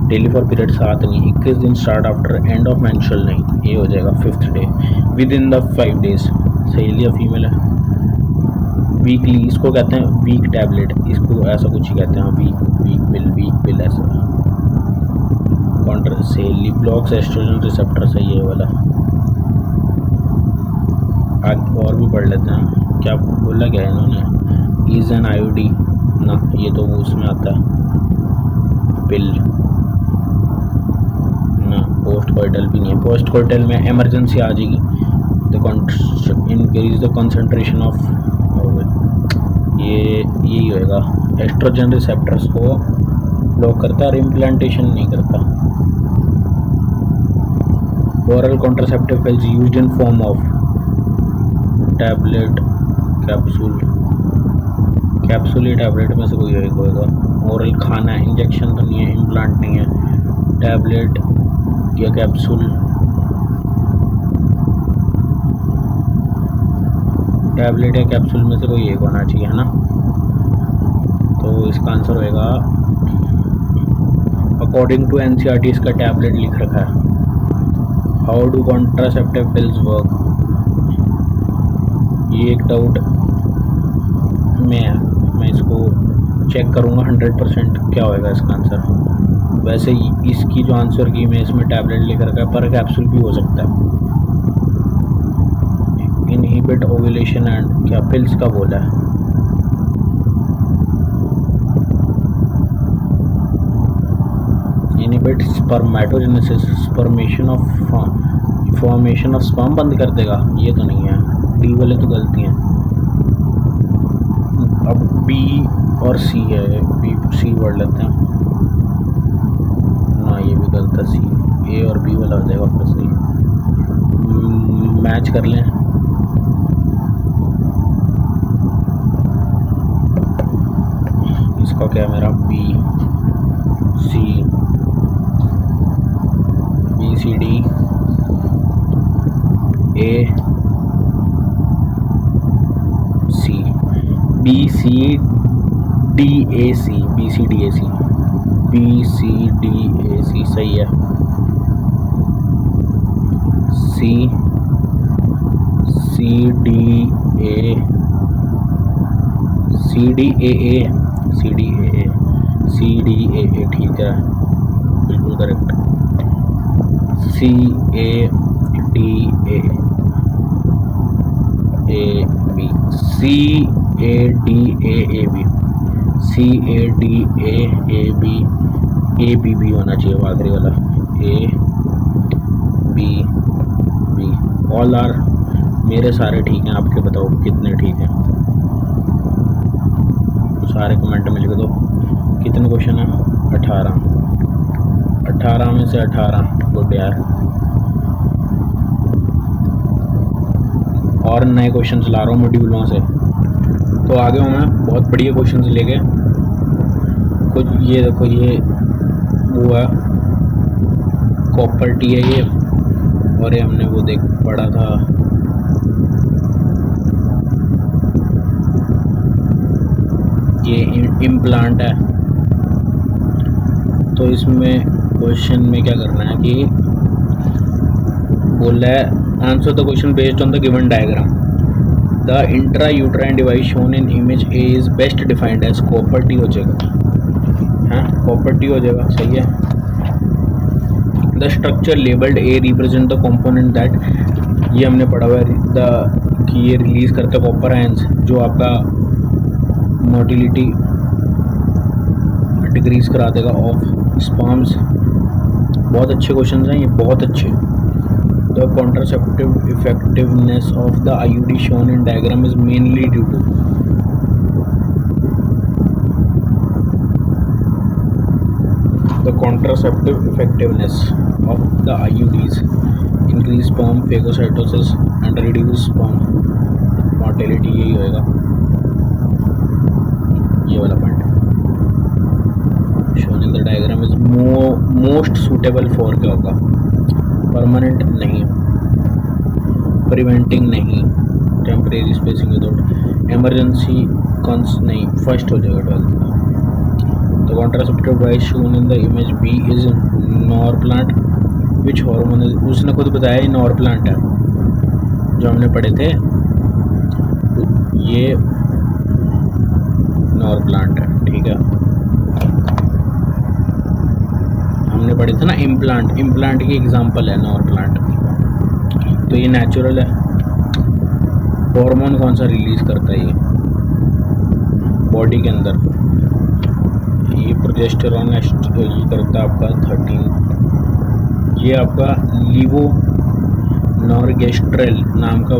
डेली फॉर पीरियड 7 नहीं, 21 दिन start after end of menstrual नहीं, ये हो जाएगा 5th day, with in the 5 days. सहेली या फीमेल है। वीकली, इसको कहते हैं वीक टैबलेट, इसको ऐसा कुछ ही कहते हैं, वीक पिल ऐसा। कॉन्ट्र सहेली ब्लॉक्स एस्ट्रोजन रिसेप्टर से, ये वाला। आज और भी पढ़ लेते हैं, क्या बोला क्या है इन्होंने, इज एन IUD ना, ये तो वो उसमें आता है पिल ना, पोस्ट कॉइटल भी नहीं है, पोस्ट कॉइटल में इमरजेंसी आ जाएगी। इंक्रीज द कंसंट्रेशन ऑफ, ये यही होएगा, एस्ट्रोजन रिसेप्टर्स को ब्लॉक करता है और इम्प्लांटेशन नहीं करता। Oral contraceptive pills used in form of tablet, capsule, capsule he tablet में से कोई एक होएगा। ओरल खाना है, इंजेक्शन तो नहीं है, इम्प्लांट नहीं है, टैबलेट या कैप्सूल, टैबलेट या कैप्सूल में से कोई एक होना चाहिए, है ना। तो इसका आंसर होएगा, अकॉर्डिंग टू NCERT इसका टैबलेट लिख रखा है। How do contraceptive pills work, ये एक डाउट मैं इसको चेक करूँगा 100% क्या होएगा इसका आंसर। वैसे इसकी जो आंसर की मैं इसमें टैबलेट लिख रखा है, पर कैप्सूल भी हो सकता है। इनहिबिट ओव्यूलेशन एंड, क्या पिल्स का बोला है, inhibit spermatogenesis, formation of sperm बंद कर देगा, ये तो नहीं है, डी वाले तो गलती हैं। अब B और C है, C पढ़ लेते हैं ना, ये भी गलत है, C, A और B वाला हो जाएगा फिर सही, मैच कर लें। इसका क्या, मेरा B C D A C, B C D A C, B C D A C, B C D A C सही है। C D A C D A A C D A A C D A A, ठीक है, बिल्कुल correct. C A D A A B, C A D A A B, C A D A A B, A B B होना चाहिए आखिरी वाला, A B B, all are, मेरे सारे ठीक हैं, आपके बताओ कितने ठीक हैं, सारे कमेंट में लिख दो। कितने क्वेश्चन है, 18 में से 18, गुड यार। और नए क्वेश्चंस ला रहा हूँ मॉड्यूलों से, तो आगे हूँ मैं बहुत बढ़िया क्वेश्चंस लेके। कुछ ये देखो, ये वो है कॉपर टी है ये, और ये हमने वो देख पढ़ा था, ये इम्प्लांट है। तो इसमें क्वेश्चन में क्या करना है कि बोला है answer the question based on the given diagram. The intra uterine device shown in image A is best defined as copper T हो जाएगा, हाँ कॉपर टी हो जाएगा, सही है। The structure labelled A represent the component that, ये हमने पढ़ा हुआ है द कि ये रिलीज करता है कॉपर आयंस जो आपका मोटिलिटी डिक्रीज करा देगा ऑफ स्पर्म्स। बहुत अच्छे क्वेश्चन हैं ये, बहुत अच्छे। The contraceptive effectiveness of the IUD shown in diagram is mainly due to, the contraceptive effectiveness of the IUDs increase sperm phagocytosis and reduce sperm mortality, यही होएगा ये वाला point. shown in the diagram is most suitable for क्या होगा, permanent नहीं, preventing नहीं, temporary spacing without, emergency cons नहीं, first हो जाएगा 12th का। The contraceptive device shown in the image B is norplant. Which hormone is, उसने खुद बताया ये norplant है जो हमने पढ़े थे, ये norplant है, ठीक है। हमने पढ़े थे ना implant, implant की एग्जांपल है norplant, तो ये नेचुरल है। हार्मोन कौन सा रिलीज करता है ये बॉडी के अंदर, ये प्रोजेस्टेरॉन ये करता है आपका 13, ये आपका लीवो नॉर्गेस्ट्रेल नाम का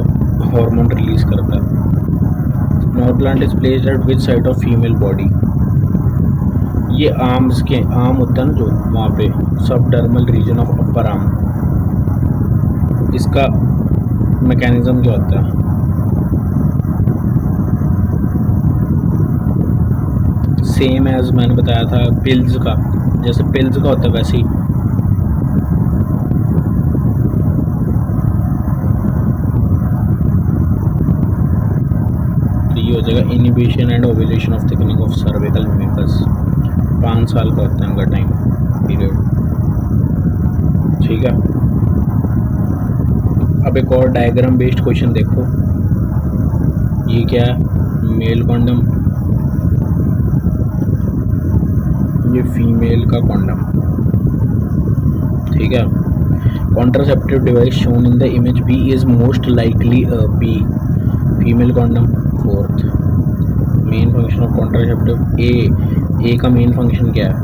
हार्मोन रिलीज करता है। Norplant is placed at which side of female body, ये आर्म्स के आर्म होता है ना जो वहाँ पे subdermal region of upper arm, इसका मैकेनिज्म क्या होता है, सेम एज मैंने बताया था पिल्स का, जैसे पिल्स का होता है वैसे ही। तो ये हो जाएगा inhibition and ovulation of thickening of cervical mucus, 5 साल का होता है उनका टाइम पीरियड, ठीक है। अब एक और डायग्राम बेस्ड क्वेश्चन देखो, ये क्या है, मेल कॉन्डम, ये फीमेल का कॉन्डम, ठीक है। Contraceptive device shown in the image B is most likely B, female condom 4th। Main function of contraceptive A का मेन फंक्शन क्या है,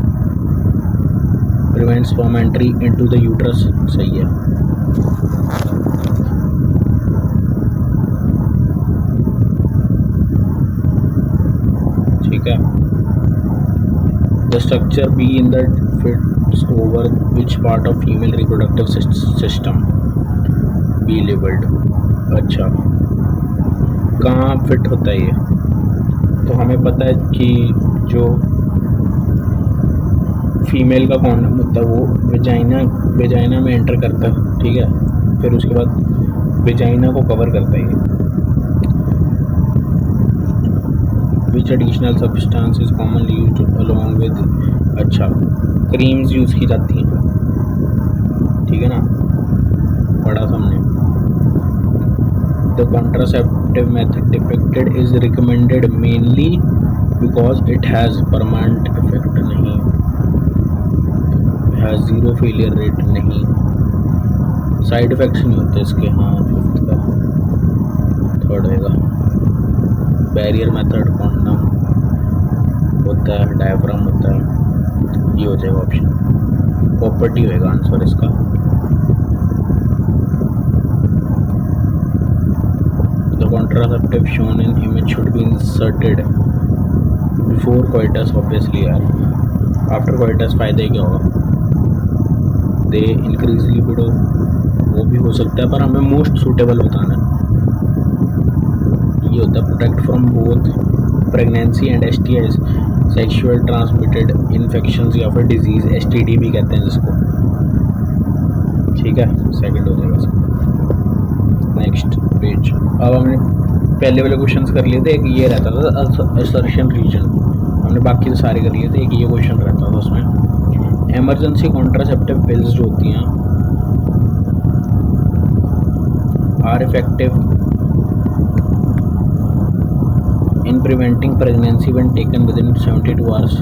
prevent sperm entry into the uterus, सही है। ठीक है। The structure B in the fits over which part of female reproductive system, B labeled, अच्छा कहाँ fit होता है ये, तो हमें पता है कि जो फीमेल का कॉन्डम होता है वो वेजाइना में एंटर करता है, ठीक है, फिर उसके बाद वेजाइना को कवर करता है ये। Which additional substance is commonly used along with, अच्छा क्रीम्स यूज़ की जाती हैं, ठीक है ना, पढ़ा हमने। The contraceptive method depicted is recommended mainly because it has permanent effect, नहीं has zero failure rate, नहीं साइड इफेक्ट्स नहीं होते इसके, हाँ 5th का 3rd होगा। बैरियर मेथड कॉन्डम होता है, डायफ्राम होता है, ये हो जाएगा ऑप्शन, प्रॉपर्टी होएगा आंसर इसका। The contraceptive shown in image should be inserted before coitus, obviously यार आफ्टर कोइटस फायदे क्या होगा, दे इंक्रीज लिबिडो, वो भी हो सकता है पर हमें मोस्ट सूटेबल बताना है। ये होता है protect from both pregnancy and STIs, sexual transmitted infections या फिर डिजीज़, STD भी कहते हैं जिसको, ठीक है, सेकंड हो जाएगा इसका। नेक्स्ट पेज, अब हमने पहले वाले क्वेश्चंस कर लिए थे, एक ये रहता था असर्शन रीजन, हमने बाकी तो सारे कर लिए थे, एक ये क्वेश्चन रहता था उसमें। एमरजेंसी कॉन्ट्रासेप्टिव पिल्स जो होती हैं are effective in preventing pregnancy when taken within 72 hours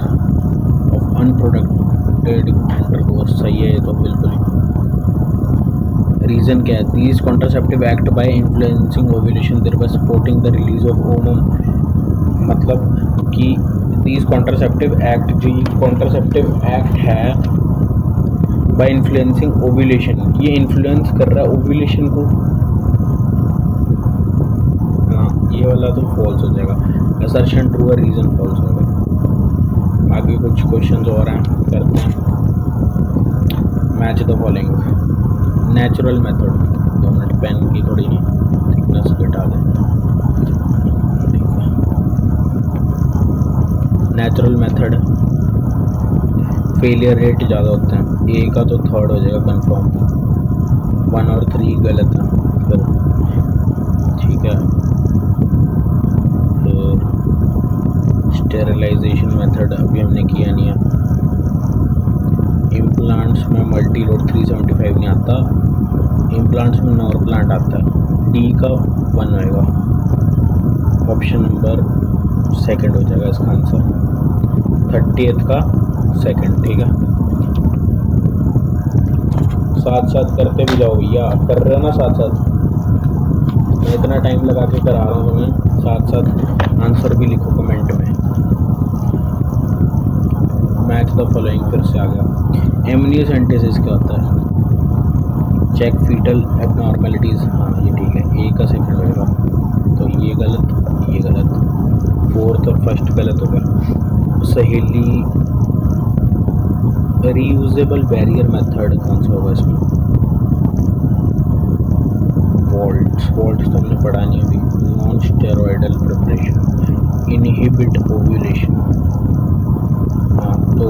of unprotected intercourse. सही है ये तो बिल्कुल ही। रीज़न क्या है? These contraceptive act by influencing ovulation thereby supporting the release of ovum. मतलब कि दीज कॉन्ट्रासेप्टिव एक्ट, जो कॉन्ट्रासेप्टिव एक्ट है बाय इन्फ्लुएंसिंग ओव्यूलेशन, ये इन्फ्लुएंस कर रहा है ओव्यूलेशन को। हाँ, ये वाला तो फॉल्स हो जाएगा। असर्शन ट्रू है, रीज़न फॉल्स होगा। आगे कुछ क्वेश्चंस और हैं, करते हैं। Match the following. Natural method. 2 minute, pen की थोड़ी थिकनेस घटा दें। नेचुरल मेथड फेलियर रेट ज़्यादा होते हैं। ए का तो थर्ड हो जाएगा कंफर्म। 1 और 3 गलत है फिर, ठीक है। फिर स्टेरिलाइजेशन मेथड अभी हमने किया नहीं है। इम्प्लांट्स में मल्टी लोड 375 नहीं आता, इम्प्लांट्स में नॉर प्लांट आता है। डी का 1 होएगा, ऑप्शन नंबर सेकंड हो जाएगा इसका आंसर। 30th का सेकंड, ठीक है। साथ साथ करते भी जाओ भैया, कर रहे हो ना साथ साथ। मैं इतना टाइम लगा के करा रहा हूँ तुम्हें, साथ साथ आंसर भी लिखो कमेंट में। मैच द फॉलोइंग फिर से आ गया। एमनियोसेंटेसिस क्या होता है? Check fetal abnormalities. हाँ ये ठीक है, ए का सेकंड होगा, तो ये गलत, ये गलत। 4th और 1st गलत हो गया। सहेली रीयूजेबल बैरियर मेथड कौन सा होगा इसमें? वॉल्ट्स तो हमने पढ़ा नहीं अभी। Non steroidal preparation inhibit ovulation. हाँ, तो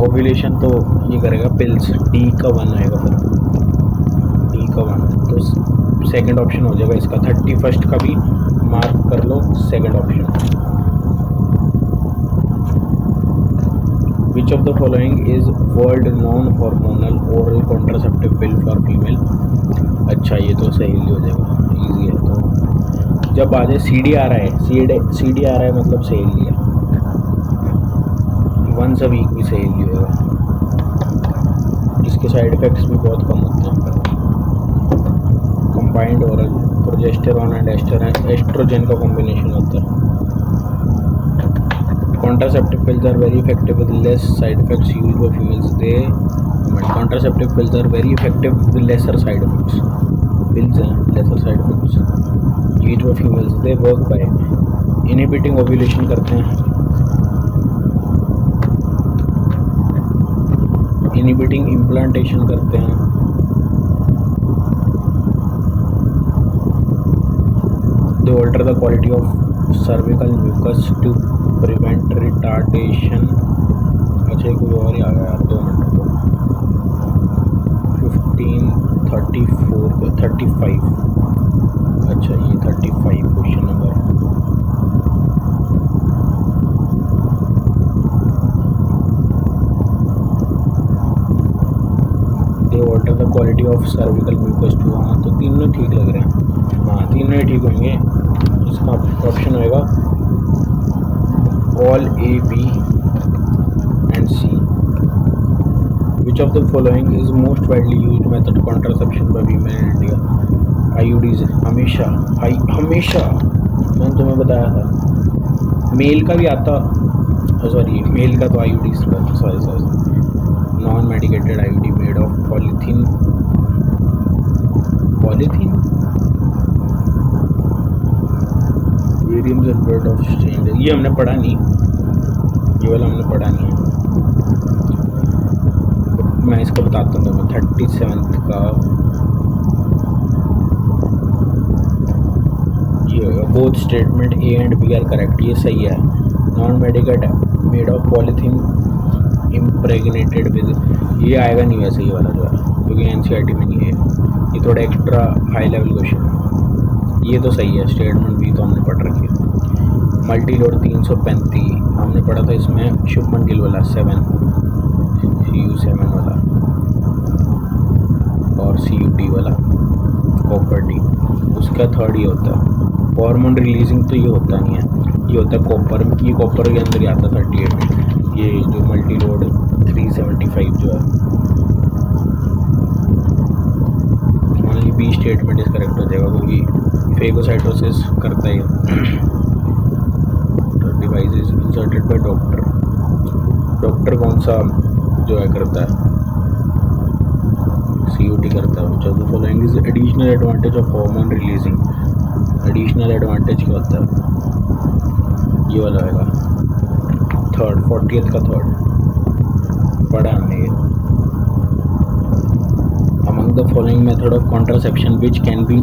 ओव्यूलेशन तो ये करेगा पिल्स। डी का 1 आएगा फिर, डी का 1, तो सेकंड ऑप्शन हो जाएगा इसका। 31st का भी मार्क कर लो, second option. Which of the following is world non hormonal oral contraceptive pill for female? अच्छा, ये तो सही हो जाएगा, इजी है। तो जब आ जाए CD आ रहा है, CD आ रहा है मतलब सही लिया। 1 वीक भी सही होगा। इसके साइड इफेक्ट्स भी बहुत कम होते हैं। Combined oral progesterone and estrogen का कॉम्बिनेशन होता है। Contraceptive pills are very effective with less side effects used by females. Contraceptive pills are very effective with lesser side effects. Pills हैं lesser side effects used by females. They work by inhibiting ovulation करते हैं, inhibiting implantation करते हैं, they alter the quality of cervical mucus to prevent retardation। अच्छा, कोई और ही आ गया यार, 2 मिनट को। 15, 34, 35। अच्छा, ये 35 question number. They alter the quality of cervical mucus too. हाँ, तो तीनों ठीक लग रहे हैं। हाँ, तीनों ही ठीक होंगे। इसका ऑप्शन होएगा all A, B and C। Which of the following is most widely used method contraception by women in India? IUDs। हमेशा मैंने तुम्हें बताया था। मेल का भी आता, सॉरी मेल का तो IUDs, sorry non medicated IUD made of polythene barium sulphate of stain. ये हमने पढ़ा नहीं, ये वाला हमने पढ़ा नहीं है। मैं इसको बताता हूँ तुम्हें। 37th का ये होगा। Both statement A and B are correct, ये सही है। Non medicate made of polythene impregnated with, ये आएगा नहीं वैसे, ये वाला जो है, क्योंकि NCERT में नहीं है। ये थोड़ा एक्स्ट्रा हाई लेवल क्वेश्चन है। ये तो सही है। स्टेटमेंट B तो हमने पढ़ रखी है। मल्टी लोड 335 हमने पढ़ा था, इसमें शुभमन गिल वाला 7 CU7 वाला और CUD वाला कॉपर डी, उसका थर्ड ये होता है। हार्मोन रिलीजिंग तो ये होता नहीं है। ये होता है कॉपर, ये कॉपर के अंदर ही आता है 38। ये जो मल्टी लोड 375 जो है, ओनली बी स्टेटमेंट इस करेक्ट हो जाएगा क्योंकि फेगोसाइटोसिस करता है। Device is inserted by doctor. Doctor कौन सा जो है करता है, COT करता है। विच of the following is additional advantage of hormone releasing. Additional advantage क्या होता है, ये वाला आएगा थर्ड, 40th का थर्ड पढ़ा हमने ये। Among the following method of contraception which can be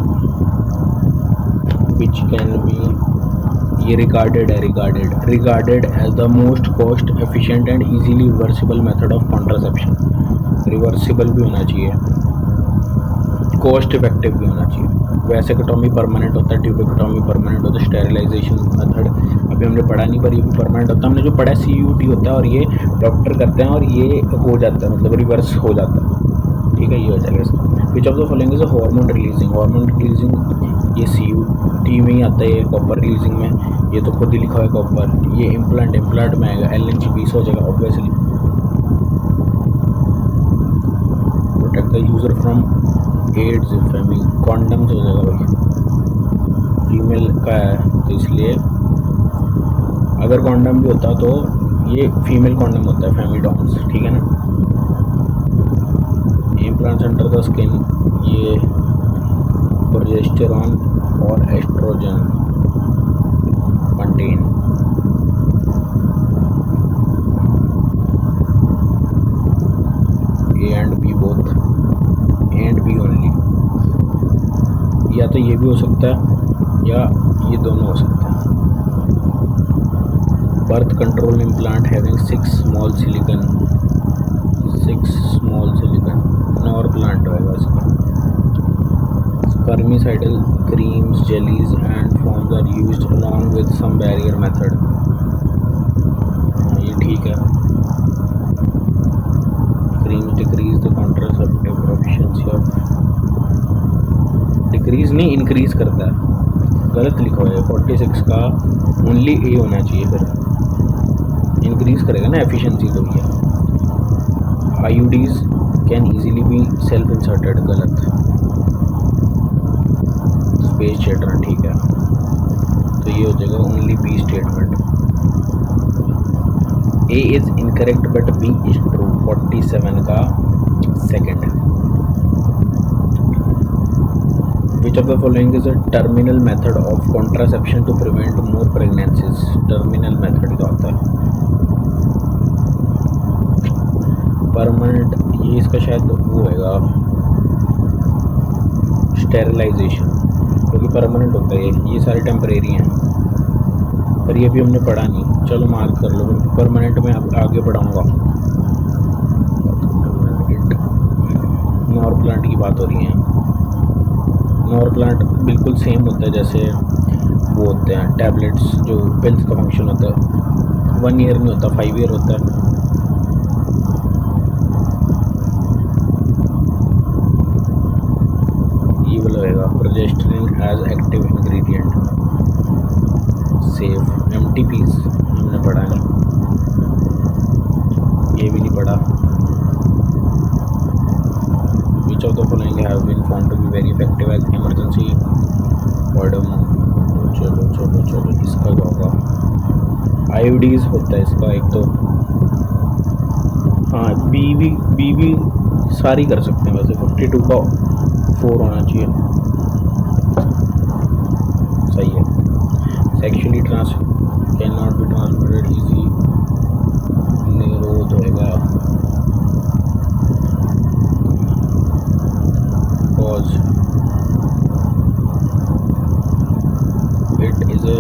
ये regarded as the most cost efficient and easily reversible method of contraception. Reversible भी होना चाहिए, कॉस्ट इफेक्टिव भी होना चाहिए। वैसेक्टोमी परमानेंट होता है, ट्यूबेक्टोमी परमानेंट होता है, स्टेरिलाइजेशन मेथड अभी हमने पढ़ा नहीं पर ये भी परमानेंट होता है। हमने जो पढ़ा है CUT होता है और ये डॉक्टर करते हैं और ये हो जाता है, मतलब रिवर्स हो जाता है। ठीक है, ये हो जाएगा इसका। विच of the following is hormone releasing, ये CUT में ही आता है, ये कॉपर रिलीजिंग में, ये तो खुद ही लिखा है कॉपर। ये इम्प्लांट में आएगा, LNG 20 हो जाएगा obviously. Protect the user from AIDS, condoms हो जाएगा भाई, फीमेल का है तो इसलिए। अगर कॉन्डम भी होता तो ये फीमेल कॉन्डम होता है, फेमिडॉन्स, ठीक है ना। इम्प्लांट्स अंडर द स्किन, ये प्रोजेस्टेरॉन और estrogen contain. A and B both, and B only. या तो ये भी हो सकता है या ये दोनों हो सकते हैं। Birth control implant having 6 small silicon Norplant होएगा इसका। Spermicidal creams, jellies and foams are used along with some barrier method. ये ठीक है। Creams decrease the contraceptive proficiency of, decrease नहीं इंक्रीज करता है, गलत लिखा हुआ है 46 का, ओनली A होना चाहिए, फिर इंक्रीज करेगा ना एफिशिएंसी तो ये। IUDs can easily be self inserted, गलत। स्पेस चैटर ठीक है, तो ये हो जाएगा only B statement. A is incorrect but B is true, 47 का second. Which of the following is a terminal method of contraception to prevent more pregnancies? Terminal method क्या होता है? परमानेंट, ये इसका शायद वो होएगा स्टेरिलाइजेशन, क्योंकि परमानेंट होता है ये सारे टेम्परेरी हैं, पर ये भी हमने पढ़ा नहीं। चलो मार्क कर लो, परमानेंट में अब आगे पढ़ाऊँगा। नॉर प्लांट की बात हो रही है। नॉर प्लांट बिल्कुल सेम होता है जैसे वो होते हैं टैबलेट्स, जो पिल्स का फंक्शन होता है। 1 ईयर में होता, 5 ईयर होता है। ये वाला होगा progestin as active ingredient, safe. MTPs हमने पढ़ा नहीं, ये भी नहीं पढ़ा। Which of the following have been found to be very effective as emergency ordum? चलो इसका क्या होगा? IUDs होता है इसका एक तो। हाँ, बी भी सारी कर सकते हैं वैसे। 52 का 4 होना चाहिए, सही है। Sexually can not be transmitted easy, निरोध होएगा। It is a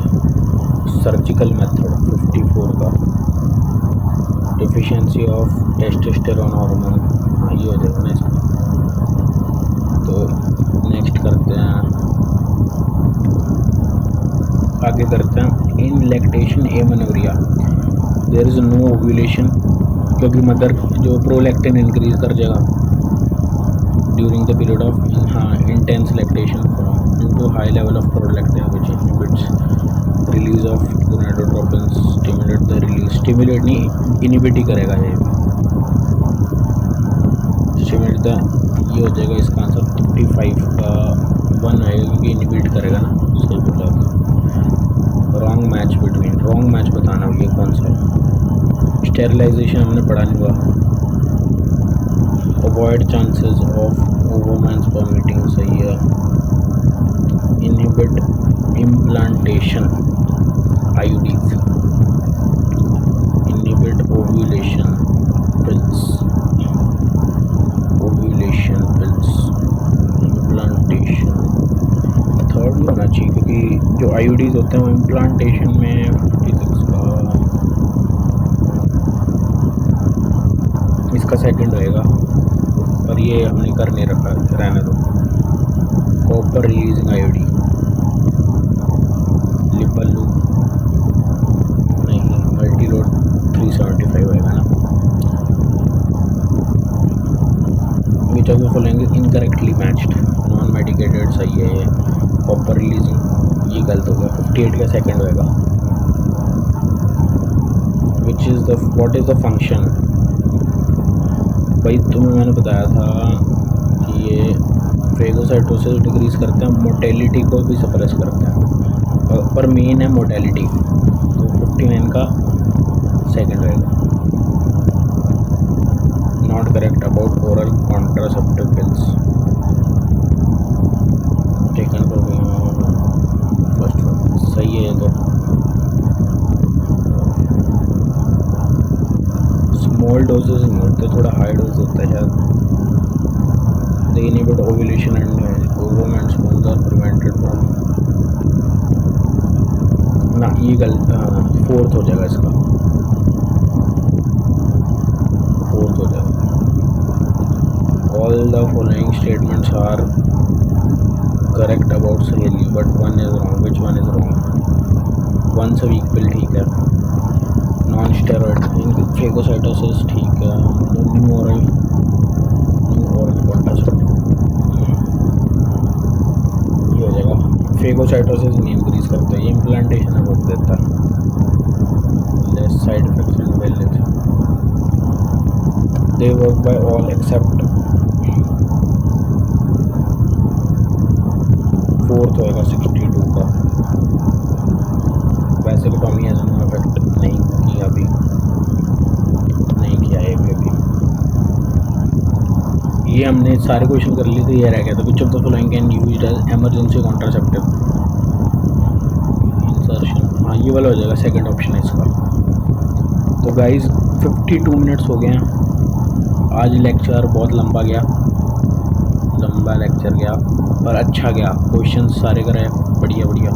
surgical method, 54 का। डिफिशिएंसी ऑफ टेस्टोस्टेरोन हार्मोन, ये हो जाएगा ना इसमें। तो नेक्स्ट करते हैं, आगे करते हैं। In lactation amenorrhea there is no ovulation, क्योंकि मदर जो प्रोलैक्टिन इंक्रीज कर जाएगा। during the period of intense lactation form into high level of prolactin which inhibits release of gonadotropins, stimulate the release, stimulate नहीं inhibit ही करेगा ये stimulate the, ये हो जाएगा इसका आंसर 55 का 1 आएगा क्योंकि inhibit करेगा ना, सही बोला। Wrong match between, wrong match बताना ये कौन सा है। स्टेरिलाइजेशन हमने पढ़ा नहीं हुआ। Avoid chances of women's permitting, सही है। Inhibit implantation IUDs, inhibit ovulation pills, ovulation pills, implantation third में होना चाहिए क्योंकि जो आईयूडीज होते हैं वो इम्प्लांटेशन में 56 का, इसका सेकंड होएगा पर ये हमने कर नहीं रखा, रहने दो। कॉपर रिलीजिंग आईओडी, लिपल लूप नहीं, मल्टी लोड 375 होएगा ना। विच of the following is incorrectly matched, non medicated सही है ये, कॉपर रिलीजिंग ये गलत होगा, 58 का सेकंड होएगा। Which is the, what is the function, भाई तुम्हें मैंने बताया था कि ये फेगोसाइटोसिस डिक्रीज करते हैं, मोटेलिटी को भी सप्रेस करते हैं, पर मेन है मोटेलिटी, तो 59 का सेकंड रहेगा। Not correct about oral contraceptive pills, taken first one सही है ये तो। स्मॉल डोजेस नहीं होते, थोड़ा हाई डोज होता है शायद। They inhibit ovulation and women's sperms are prevented from, ना ये गलत, फोर्थ हो जाएगा इसका, फोर्थ हो जाएगा। All the following statements are correct about Saheli but one is wrong, which one is wrong? Once a week pill ठीक है, नॉन स्टेरॉइड फेगोसाइटोसिस ठीक है, न्यू ओरल कॉन्ट्रासेप्टिव ये हो जाएगा। फेगोसाइटोसिस नहीं इंक्रीज करता है, ये इम्प्लांटेशन है रोक देता है, less side effects and well lived, they work by all except, fourth होएगा 62 का। वैसे भी टॉमी हैज़ नो इफेक्ट नहीं किया, अभी नहीं किया है अभी। ये हमने सारे क्वेश्चन कर लिए थे, ये रह गया था। Which of the following can used as emergency contraceptive insertion, हाँ ये वाला हो जाएगा, सेकंड ऑप्शन है इसका। तो गाइज 52 मिनट्स हो गए हैं। आज लेक्चर बहुत लंबा गया, लंबा लेक्चर गया पर अच्छा गया, क्वेश्चन सारे करे बढ़िया बढ़िया।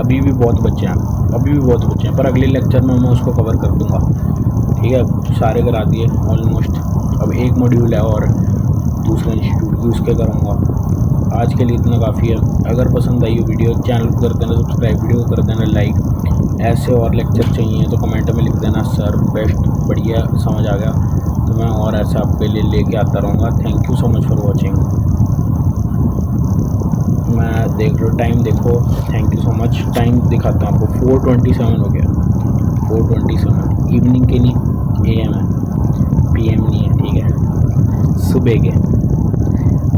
अभी भी बहुत बच्चे हैं, अभी भी बहुत बच्चे हैं, पर अगले लेक्चर में मैं उसको कवर कर दूंगा, ठीक है। सारे करा दिए ऑलमोस्ट, अब एक मॉड्यूल है और दूसरे इंस्टीट्यूट की, उसके करूँगा। आज के लिए इतना काफ़ी है। अगर पसंद आई हो वीडियो, चैनल को कर देना सब्सक्राइब, वीडियो को कर देना लाइक। ऐसे और लेक्चर चाहिए तो कमेंट में लिख देना सर बेस्ट, बढ़िया समझ आ गया तो मैं और ऐसे आपके लिए लेके आता रहूँगा। Thank you so much for watching. मैं देख लो टाइम, देखो, thank you so much. Time दिखाता हूँ आपको, 4:27 हो गया, 4:27 इवनिंग के नहीं, AM है, PM नहीं है, ठीक है, सुबह के।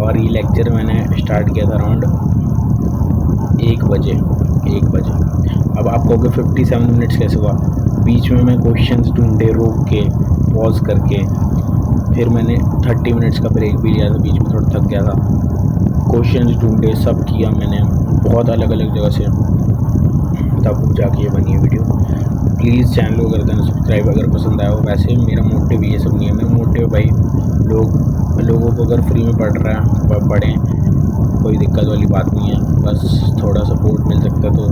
और ये लेक्चर मैंने स्टार्ट किया था अराउंड 1 बजे। अब आप कहोगे 57 मिनट्स कैसे हुआ? बीच में मैं क्वेश्चंस ढूंढे, रोक के, पॉज करके, फिर मैंने 30 मिनट्स का ब्रेक भी लिया था, बीच में थोड़ा थक गया था, क्वेश्चंस ढूंढे, सब किया मैंने बहुत अलग अलग जगह से, तब जाके ये बनी है वीडियो। प्लीज़ चैनल को कर देना सब्सक्राइब अगर पसंद आया हो। वैसे मेरा मोटिव ये सब नहीं है, मेरा मोटिव भाई लोगों को अगर फ्री में पढ़ रहा है पढ़ें, कोई दिक्कत वाली बात नहीं है, बस थोड़ा सपोर्ट मिल सकता तो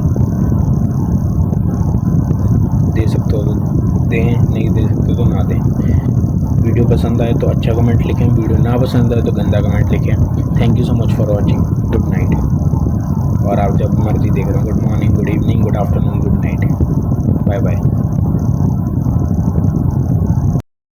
दे सकते हो तो दें, नहीं दे सकते तो ना दें। वीडियो पसंद आए तो अच्छा कमेंट लिखें, वीडियो ना पसंद आए तो गंदा कमेंट लिखें। Thank you so much for watching, good night. और आप जब मर्जी देख रहे हो, good morning, good evening, good afternoon, good night, bye bye.